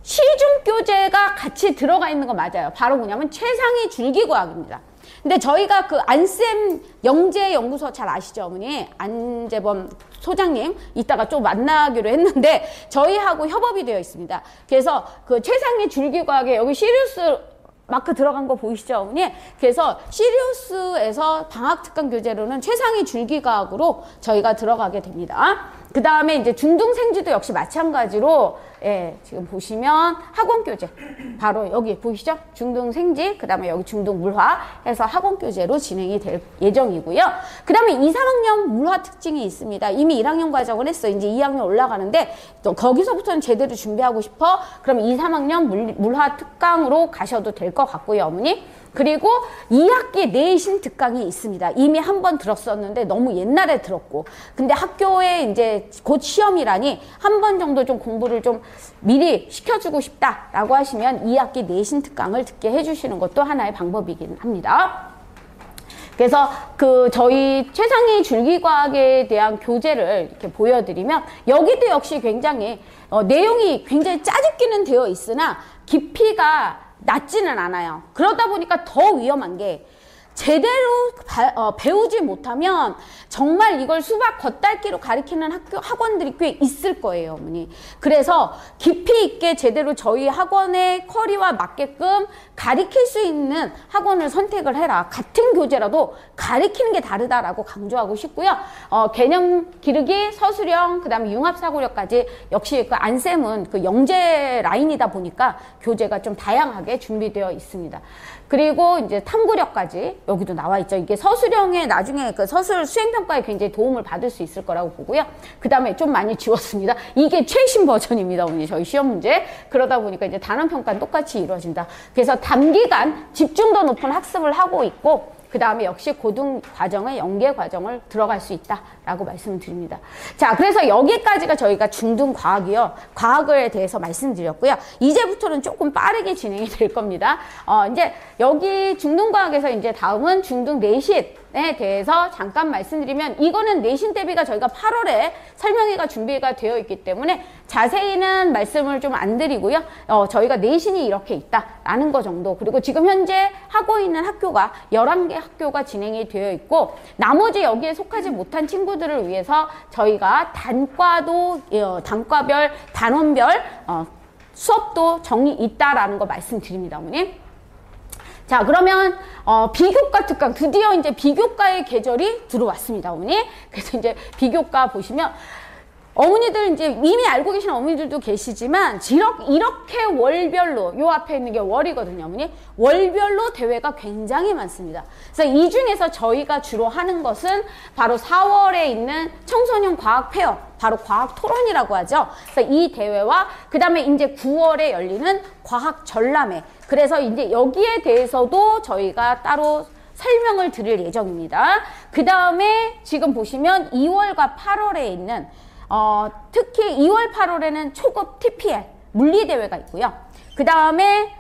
시중 교재가 같이 들어가 있는 거 맞아요. 바로 뭐냐면 최상위 줄기과학입니다. 근데 저희가 그 안쌤 영재연구소 잘 아시죠, 어머니? 안재범 소장님 이따가 좀 만나기로 했는데 저희하고 협업이 되어 있습니다. 그래서 그 최상위 줄기과학에 여기 시리우스 마크 들어간 거 보이시죠, 어머니? 그래서 시리우스에서 방학 특강 교재로는 최상위 줄기과학으로 저희가 들어가게 됩니다. 그 다음에 이제 중등생지도 역시 마찬가지로, 예, 지금 보시면 학원 교재. 바로 여기 보이시죠? 중등생지, 그 다음에 여기 중등물화 해서 학원 교재로 진행이 될 예정이고요. 그 다음에 2, 3학년 물화 특징이 있습니다. 이미 1학년 과정을 했어요. 이제 2학년 올라가는데 또 거기서부터는 제대로 준비하고 싶어. 그럼 2, 3학년 물화 특강으로 가셔도 될 것 같고요, 어머니. 그리고 2학기 내신 특강이 있습니다. 이미 한 번 들었었는데 너무 옛날에 들었고, 근데 학교에 이제 곧 시험이라니 한 번 정도 좀 공부를 좀 미리 시켜주고 싶다라고 하시면 2학기 내신 특강을 듣게 해주시는 것도 하나의 방법이긴 합니다. 그래서 그 저희 최상위 줄기과학에 대한 교재를 이렇게 보여드리면 여기도 역시 굉장히 내용이 굉장히 짜집기는 되어 있으나 깊이가 낮지는 않아요. 그러다 보니까 더 위험한 게 제대로 배우지 못하면 정말 이걸 수박 겉핥기로 가리키는 학원들이 꽤 있을 거예요, 어머니. 그래서 깊이 있게 제대로 저희 학원의 커리와 맞게끔 가리킬 수 있는 학원을 선택을 해라. 같은 교재라도 가리키는 게 다르다라고 강조하고 싶고요. 개념 기르기, 서술형, 그 다음에 융합사고력까지 역시 그 안쌤은 그 영재 라인이다 보니까 교재가 좀 다양하게 준비되어 있습니다. 그리고 이제 탐구력까지 여기도 나와 있죠. 이게 서술형에 나중에 그 서술 수행평가에 굉장히 도움을 받을 수 있을 거라고 보고요. 그 다음에 좀 많이 지웠습니다. 이게 최신 버전입니다, 어머니. 저희 시험 문제. 그러다 보니까 이제 단원평가는 똑같이 이루어진다. 그래서 단기간 집중도 높은 학습을 하고 있고, 그 다음에 역시 고등 과정의 연계 과정을 들어갈 수 있다라고 말씀을 드립니다. 자, 그래서 여기까지가 저희가 중등 과학이요. 과학에 대해서 말씀드렸고요. 이제부터는 조금 빠르게 진행이 될 겁니다. 이제 여기 중등 과학에서 이제 다음은 중등 내신에 대해서 잠깐 말씀드리면, 이거는 내신 대비가 저희가 8월에 설명회가 준비가 되어 있기 때문에 자세히는 말씀을 좀 안 드리고요. 저희가 내신이 이렇게 있다라는 거 정도. 그리고 지금 현재 하고 있는 학교가 11개 학교가 진행이 되어 있고, 나머지 여기에 속하지 못한 친구들을 위해서 저희가 단과별, 단원별 수업도 정리 있다라는 거 말씀드립니다, 어머니. 자, 그러면 비교과 특강, 드디어 이제 비교과의 계절이 들어왔습니다, 어머니. 그래서 이제 비교과 보시면 어머니들 이제 이미 알고 계신 어머니들도 계시지만 이렇게 월별로, 요 앞에 있는 게 월이거든요, 어머니. 월별로 대회가 굉장히 많습니다. 그래서 이 중에서 저희가 주로 하는 것은 바로 4월에 있는 청소년 과학 페어, 바로 과학 토론이라고 하죠. 그래서 이 대회와 그 다음에 이제 9월에 열리는 과학 전람회. 그래서 이제 여기에 대해서도 저희가 따로 설명을 드릴 예정입니다. 그 다음에 지금 보시면 2월과 8월에 있는 특히 2월, 8월에는 초급 TPL 물리대회가 있고요. 그 다음에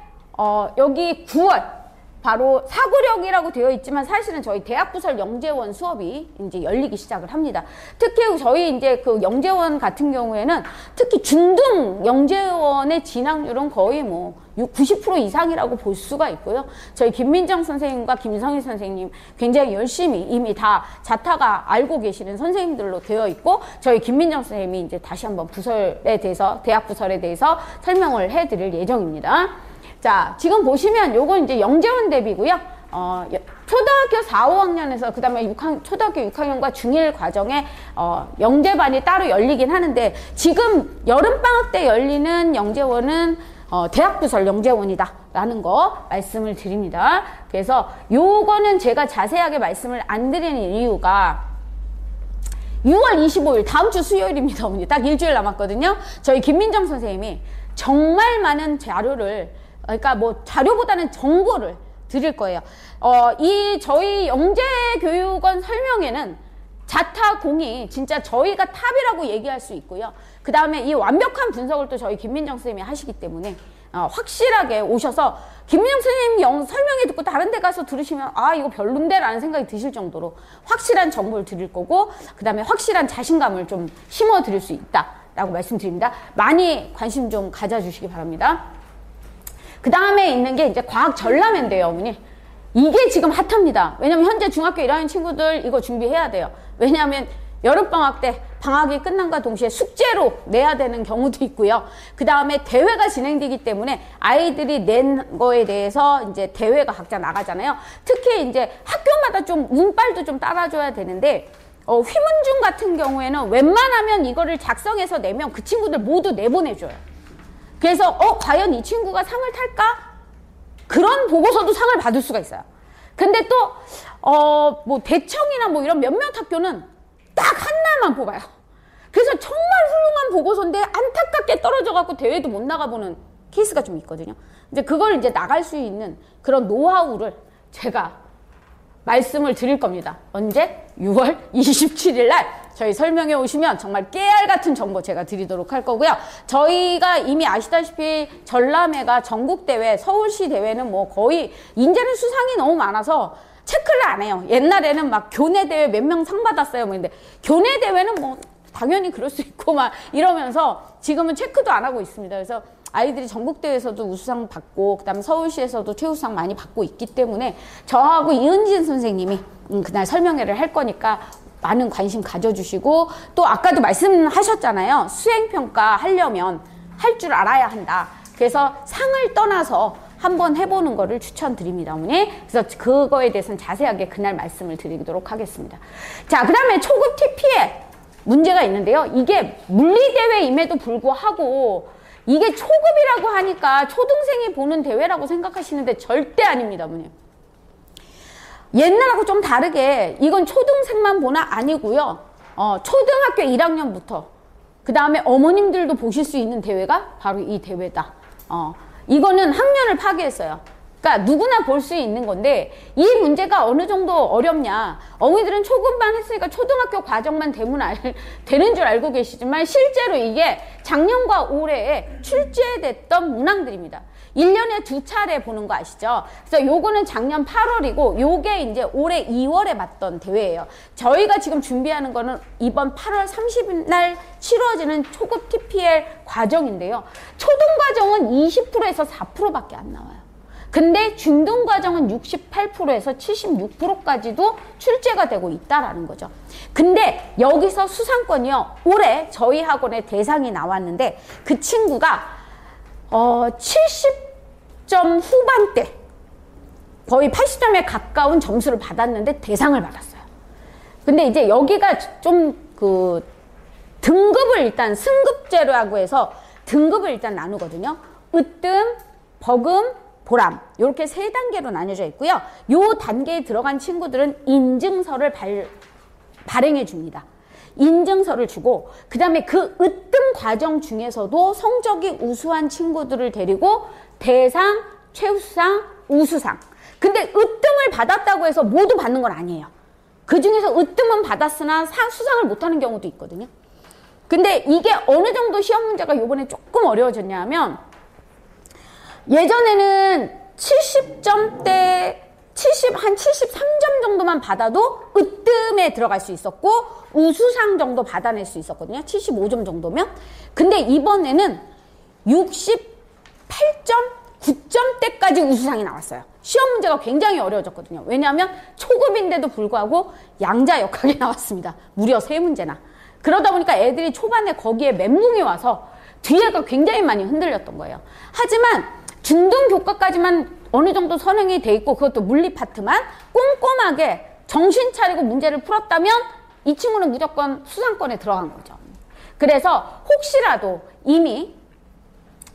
여기 9월 바로 사고력이라고 되어 있지만 사실은 저희 대학부설 영재원 수업이 이제 열리기 시작을 합니다. 특히 저희 이제 그 영재원 같은 경우에는 특히 중등 영재원의 진학률은 거의 뭐 90% 이상이라고 볼 수가 있고요. 저희 김민정 선생님과 김성희 선생님 굉장히 열심히 이미 다 자타가 알고 계시는 선생님들로 되어 있고, 저희 김민정 선생님이 이제 다시 한번 부설에 대해서, 대학 부설에 대해서 설명을 해드릴 예정입니다. 자, 지금 보시면 요건 이제 영재원 대비고요. 초등학교 4, 5학년에서 그 다음에 초등학교 6학년과 중1 과정에 영재반이 따로 열리긴 하는데, 지금 여름방학 때 열리는 영재원은 대학부설 영재원이다 라는 거 말씀을 드립니다. 그래서 요거는 제가 자세하게 말씀을 안 드리는 이유가 6월 25일 다음 주 수요일입니다, 어머니. 딱 일주일 남았거든요. 저희 김민정 선생님이 정말 많은 자료를, 그러니까 뭐 자료보다는 정보를 드릴 거예요. 이 저희 영재교육원 설명회는 자타공이 진짜 저희가 탑이라고 얘기할 수 있고요. 그 다음에 이 완벽한 분석을 또 저희 김민정 선생님이 하시기 때문에 확실하게 오셔서 김민정 선생님 설명회 듣고 다른 데 가서 들으시면 이거 별론데 라는 생각이 드실 정도로 확실한 정보를 드릴 거고, 그 다음에 확실한 자신감을 좀 심어 드릴 수 있다 라고 말씀드립니다. 많이 관심 좀 가져주시기 바랍니다. 그 다음에 있는 게 이제 과학 전람회인데요, 어머니. 이게 지금 핫합니다. 왜냐면 현재 중학교 1학년 친구들 이거 준비해야 돼요. 왜냐하면 여름방학 때 방학이 끝난과 동시에 숙제로 내야 되는 경우도 있고요. 그 다음에 대회가 진행되기 때문에 아이들이 낸 거에 대해서 이제 대회가 각자 나가잖아요. 특히 이제 학교마다 좀 운빨도 좀 따라줘야 되는데, 휘문중 같은 경우에는 웬만하면 이거를 작성해서 내면 그 친구들 모두 내보내줘요. 그래서 과연 이 친구가 상을 탈까? 그런 보고서도 상을 받을 수가 있어요. 근데 또 뭐 대청이나 뭐 이런 몇몇 학교는 딱 하나만 뽑아요. 그래서 정말 훌륭한 보고서인데 안타깝게 떨어져 갖고 대회도 못 나가보는 케이스가 좀 있거든요. 이제 그걸 이제 나갈 수 있는 그런 노하우를 제가 말씀을 드릴 겁니다. 언제? 6월 27일 날 저희 설명회 오시면 정말 깨알 같은 정보 제가 드리도록 할 거고요. 저희가 이미 아시다시피 전람회가 전국대회, 서울시 대회는 뭐 거의 이제는 수상이 너무 많아서 체크를 안 해요. 옛날에는 막 교내대회 몇 명 상 받았어요. 뭐 근데 교내대회는 뭐 당연히 그럴 수 있고 막 이러면서 지금은 체크도 안 하고 있습니다. 그래서 아이들이 전국대회에서도 우수상 받고 그다음에 서울시에서도 최우수상 많이 받고 있기 때문에 저하고 이은진 선생님이 그날 설명회를 할 거니까 많은 관심 가져주시고, 또 아까도 말씀하셨잖아요. 수행평가 하려면 할 줄 알아야 한다. 그래서 상을 떠나서 한번 해보는 거를 추천드립니다, 어머니. 그래서 그거에 대해서는 자세하게 그날 말씀을 드리도록 하겠습니다. 자, 그 다음에 초급 TP에 문제가 있는데요. 이게 물리대회임에도 불구하고 이게 초급이라고 하니까 초등생이 보는 대회라고 생각하시는데 절대 아닙니다, 어머니. 옛날하고 좀 다르게 이건 초등생만 보나 아니고요. 초등학교 1학년부터 그 다음에 어머님들도 보실 수 있는 대회가 바로 이 대회다. 이거는 학년을 파괴했어요. 그러니까 누구나 볼 수 있는 건데, 이 문제가 어느 정도 어렵냐. 어머니들은 초급반 했으니까 초등학교 과정만 되는 줄 알고 계시지만 실제로 이게 작년과 올해에 출제됐던 문항들입니다. 1년에 2차례 보는 거 아시죠? 그래서 요거는 작년 8월이고 요게 이제 올해 2월에 봤던 대회예요. 저희가 지금 준비하는 거는 이번 8월 30일 날 치러지는 초급 TPL 과정인데요. 초등 과정은 20%에서 4%밖에 안 나와요. 근데 중등 과정은 68%에서 76%까지도 출제가 되고 있다라는 거죠. 근데 여기서 수상권이요. 올해 저희 학원에 대상이 나왔는데 그 친구가 70점 후반대, 거의 80점에 가까운 점수를 받았는데 대상을 받았어요. 근데 이제 여기가 좀 등급을 일단 승급제라고 해서 등급을 일단 나누거든요. 으뜸, 버금, 보람, 이렇게 세 단계로 나뉘어져 있고요. 요 단계에 들어간 친구들은 인증서를 발행해 줍니다. 인증서를 주고, 그 다음에 그 으뜸 과정 중에서도 성적이 우수한 친구들을 데리고 대상, 최우수상, 우수상. 근데 으뜸을 받았다고 해서 모두 받는 건 아니에요. 그 중에서 으뜸은 받았으나 수상을 못하는 경우도 있거든요. 근데 이게 어느 정도 시험 문제가 요번에 조금 어려워졌냐 하면, 예전에는 70점대 한 73점 정도만 받아도 으뜸에 들어갈 수 있었고 우수상 정도 받아낼 수 있었거든요. 75점 정도면. 근데 이번에는 68점, 9점대까지 우수상이 나왔어요. 시험 문제가 굉장히 어려워졌거든요. 왜냐하면 초급인데도 불구하고 양자역학이 나왔습니다. 무려 3문제나. 그러다 보니까 애들이 초반에 거기에 멘붕이 와서 뒤에가 굉장히 많이 흔들렸던 거예요. 하지만 중등 교과까지만 어느 정도 선행이 돼 있고 그것도 물리 파트만 꼼꼼하게 정신 차리고 문제를 풀었다면 이 친구는 무조건 수상권에 들어간 거죠. 그래서 혹시라도 이미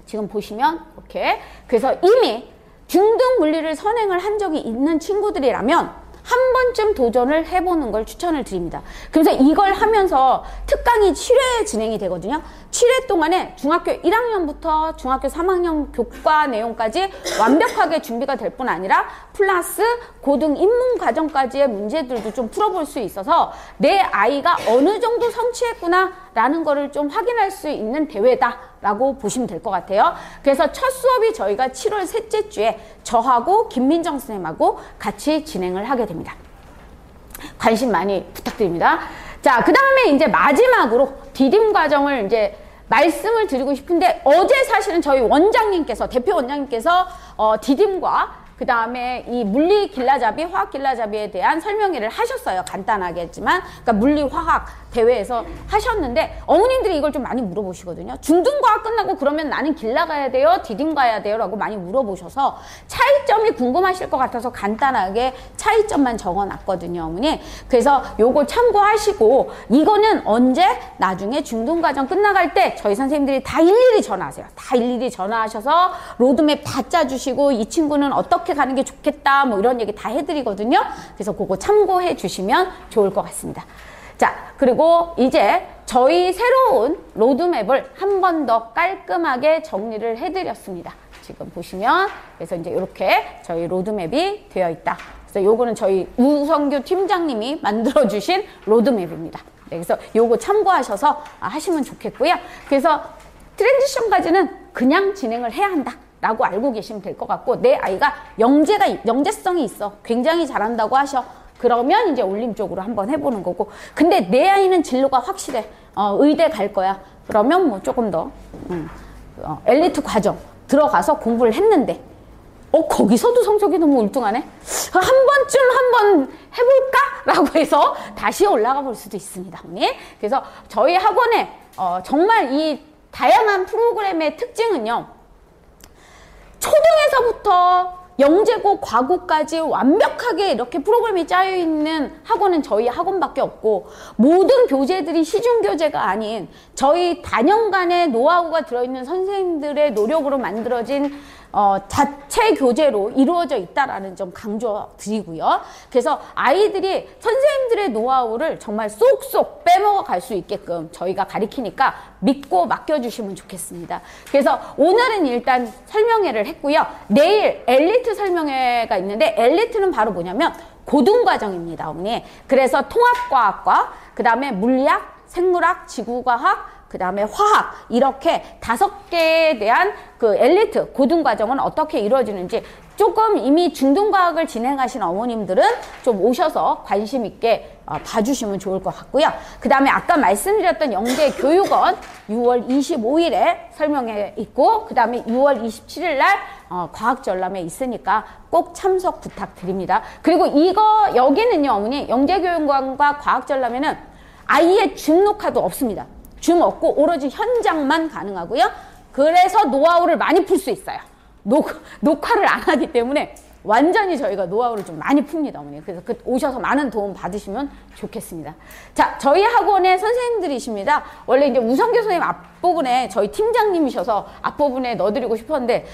지금 보시면 이렇게, 그래서 이미 중등 물리를 선행을 한 적이 있는 친구들이라면 한 번쯤 도전을 해보는 걸 추천을 드립니다. 그래서 이걸 하면서 특강이 7회 진행이 되거든요. 7회 동안에 중학교 1학년부터 중학교 3학년 교과 내용까지 완벽하게 준비가 될 뿐 아니라 플러스 고등 입문 과정까지의 문제들도 좀 풀어볼 수 있어서 내 아이가 어느 정도 성취했구나 라는 거를 좀 확인할 수 있는 대회다라고 보시면 될 것 같아요. 그래서 첫 수업이 저희가 7월 셋째 주에 저하고 김민정 선생님하고 같이 진행을 하게 됩니다. 관심 많이 부탁드립니다. 자, 그 다음에 이제 마지막으로 디딤 과정을 이제 말씀을 드리고 싶은데, 어제 사실은 저희 원장님께서, 대표 원장님께서 디딤과 그 다음에 이 물리 길라잡이, 화학 길라잡이에 대한 설명회를 하셨어요. 간단하겠지만. 그러니까 물리 화학 대회에서 하셨는데 어머님들이 이걸 좀 많이 물어보시거든요. 중등과학 끝나고 그러면 나는 길라 가야 돼요? 디딤 가야 돼요? 라고 많이 물어보셔서 차이점이 궁금하실 것 같아서 간단하게 차이점만 적어놨거든요, 어머니. 그래서 요거 참고하시고 이거는 언제? 나중에 중등과정 끝나갈 때 저희 선생님들이 다 일일이 전화하세요. 다 일일이 전화하셔서 로드맵 다 짜주시고 이 친구는 어떻게 가는 게 좋겠다 뭐 이런 얘기 다 해드리거든요. 그래서 그거 참고해 주시면 좋을 것 같습니다. 자, 그리고 이제 저희 새로운 로드맵을 한 번 더 깔끔하게 정리를 해드렸습니다. 지금 보시면 그래서 이제 이렇게 저희 로드맵이 되어 있다. 그래서 요거는 저희 우성규 팀장님이 만들어주신 로드맵입니다. 네, 그래서 요거 참고하셔서 하시면 좋겠고요. 그래서 트랜지션까지는 그냥 진행을 해야 한다 라고 알고 계시면 될 것 같고, 내 아이가 영재성이 있어, 굉장히 잘한다고 하셔, 그러면 이제 올림 쪽으로 한번 해보는 거고, 근데 내 아이는 진로가 확실해, 의대 갈 거야, 그러면 뭐 조금 더 엘리트 과정 들어가서 공부를 했는데 거기서도 성적이 너무 울퉁하네, 한 번쯤 한번 해볼까? 라고 해서 다시 올라가 볼 수도 있습니다. 그래서 저희 학원에 정말 이 다양한 프로그램의 특징은요, 초등에서부터 영재고 과고까지 완벽하게 이렇게 프로그램이 짜여있는 학원은 저희 학원밖에 없고, 모든 교재들이 시중교재가 아닌 저희 단연간의 노하우가 들어있는 선생님들의 노력으로 만들어진 자체 교재로 이루어져 있다라는 점 강조드리고요. 그래서 아이들이 선생님들의 노하우를 정말 쏙쏙 빼먹어 갈 수 있게끔 저희가 가르치니까 믿고 맡겨주시면 좋겠습니다. 그래서 오늘은 일단 설명회를 했고요. 내일 엘리트 설명회가 있는데, 엘리트는 바로 뭐냐면 고등과정입니다, 어머니. 그래서 통합과학과, 그 다음에 물리학, 생물학, 지구과학, 그 다음에 화학, 이렇게 5개에 대한 그 엘리트 고등과정은 어떻게 이루어지는지 조금 이미 중등과학을 진행하신 어머님들은 좀 오셔서 관심 있게 봐주시면 좋을 것 같고요. 그 다음에 아까 말씀드렸던 영재교육원 6월 25일에 설명회 있고, 그 다음에 6월 27일 날 과학전람회 있으니까 꼭 참석 부탁드립니다. 그리고 여기는요, 어머니, 영재교육원과 과학전람회는 아예 줌 녹화도 없습니다. 줌 없고 오로지 현장만 가능하고요. 그래서 노하우를 많이 풀 수 있어요. 녹화를 안 하기 때문에 완전히 저희가 노하우를 좀 많이 풉니다, 어머니. 그래서 오셔서 많은 도움 받으시면 좋겠습니다. 자, 저희 학원의 선생님들이십니다. 원래 이제 우성교 선생님 앞부분에 저희 팀장님이셔서 앞부분에 넣어드리고 싶었는데,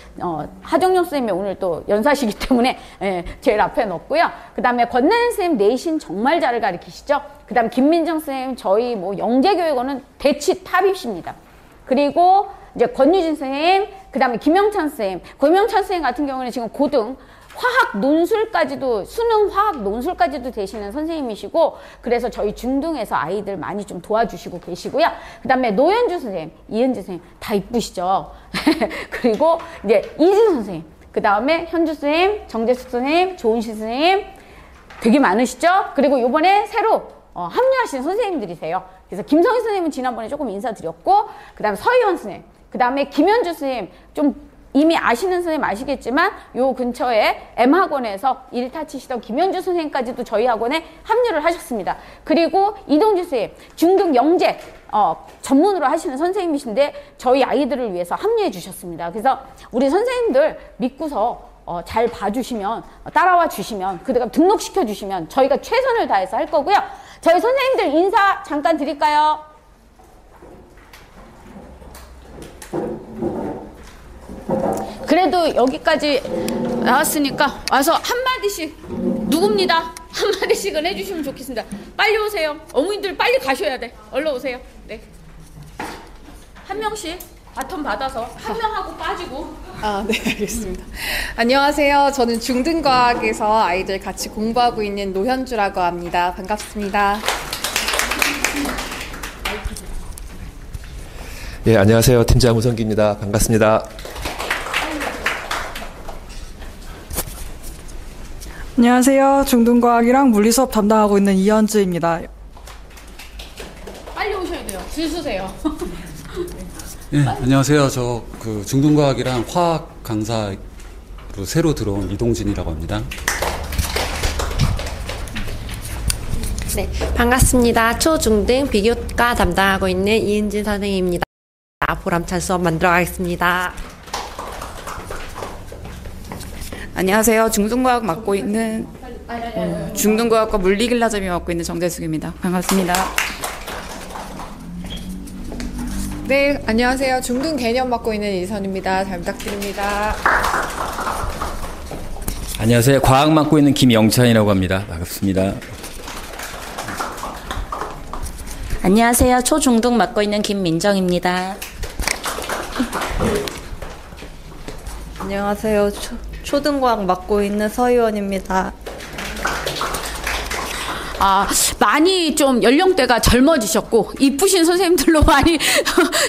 하정영 선생님이 오늘 또 연사시기 때문에 제일 앞에 넣었고요. 그 다음에 권나연 선생님 내신 정말 잘 가르치시죠. 그 다음 김민정 선생님, 저희 뭐 영재교육원은 대치 탑이십니다. 그리고 이제 권유진 선생님, 그 다음에 김영찬 선생님. 김영찬 선생님 같은 경우는 지금 고등 화학 논술까지도, 수능 화학 논술까지도 되시는 선생님이시고, 그래서 저희 중등에서 아이들 많이 좀 도와주시고 계시고요. 그 다음에 노현주 선생님, 이은지 선생님 다 이쁘시죠. 그리고 이제 이진 선생님, 그 다음에 현주 선생님, 정재숙 선생님, 조은시 선생님 되게 많으시죠. 그리고 요번에 새로 합류하신 선생님들이세요. 그래서 김성희 선생님은 지난번에 조금 인사드렸고, 그 다음에 서희원 선생님, 그 다음에 김현주 선생님, 좀 이미 아시는 선생님 아시겠지만 요 근처에 M학원에서 일타 치시던 김현주 선생님까지도 저희 학원에 합류를 하셨습니다. 그리고 이동주 선생님, 중등 영재 전문으로 하시는 선생님이신데 저희 아이들을 위해서 합류해 주셨습니다. 그래서 우리 선생님들 믿고서 잘 봐주시면, 따라와 주시면, 그 다음 등록시켜 주시면 저희가 최선을 다해서 할 거고요. 저희 선생님들 인사 잠깐 드릴까요? 그래도 여기까지 나왔으니까 와서 한마디씩, 누굽니다, 한마디씩은 해주시면 좋겠습니다. 빨리 오세요. 어머님들 빨리 가셔야 돼. 얼른 오세요. 네. 한 명씩 바톤 받아서 한 명하고 빠지고. 네, 알겠습니다. 안녕하세요. 저는 중등과학에서 아이들 같이 공부하고 있는 노현주라고 합니다. 반갑습니다. 예, 안녕하세요. 팀장 우성기입니다. 반갑습니다. 안녕하세요. 중등과학이랑 물리수업 담당하고 있는 이현주입니다. 빨리 오셔야 돼요. 줄 서세요. 네, 안녕하세요. 저 중등과학이랑 화학 강사로 또 새로 들어온 이동진이라고 합니다. 네, 반갑습니다. 초중등 비교과 담당하고 있는 이은진 선생님입니다. 보람찬 수업 만들어 가겠습니다. 안녕하세요. 중등과학 맡고 있는 중등과학과 물리길라점이 맡고 있는 정재숙입니다. 반갑습니다. 네, 안녕하세요. 중등 개념 맡고 있는 이선입니다. 잘 부탁드립니다. 안녕하세요. 과학 맡고 있는 김영찬이라고 합니다. 반갑습니다. 안녕하세요. 초중등 맡고 있는 김민정입니다. 안녕하세요. 초등과학 맡고 있는 서희원입니다. 많이 좀 연령대가 젊어지셨고 이쁘신 선생님들로 많이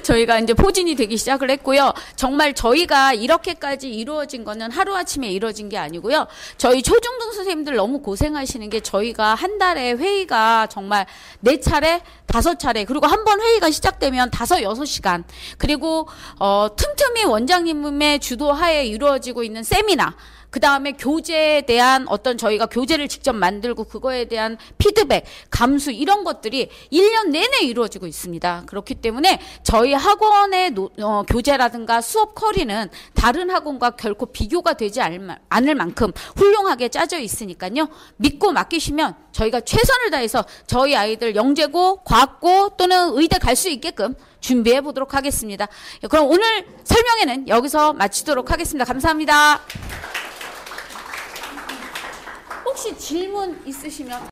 저희가 이제 포진이 되기 시작을 했고요. 정말 저희가 이렇게까지 이루어진 거는 하루아침에 이루어진 게 아니고요. 저희 초중등 선생님들 너무 고생하시는 게 저희가 한 달에 회의가 정말 4차례, 5차례 그리고 한 번 회의가 시작되면 5-6시간 그리고 틈틈이 원장님의 주도하에 이루어지고 있는 세미나 그 다음에 교재에 대한 어떤 저희가 교재를 직접 만들고 그거에 대한 피드백, 감수 이런 것들이 1년 내내 이루어지고 있습니다. 그렇기 때문에 저희 학원의 교재라든가 수업 커리는 다른 학원과 결코 비교가 되지 않을 만큼 훌륭하게 짜져 있으니까요. 믿고 맡기시면 저희가 최선을 다해서 저희 아이들 영재고, 과학고 또는 의대 갈 수 있게끔 준비해 보도록 하겠습니다. 그럼 오늘 설명회는 여기서 마치도록 하겠습니다. 감사합니다. 혹시 질문 있으시면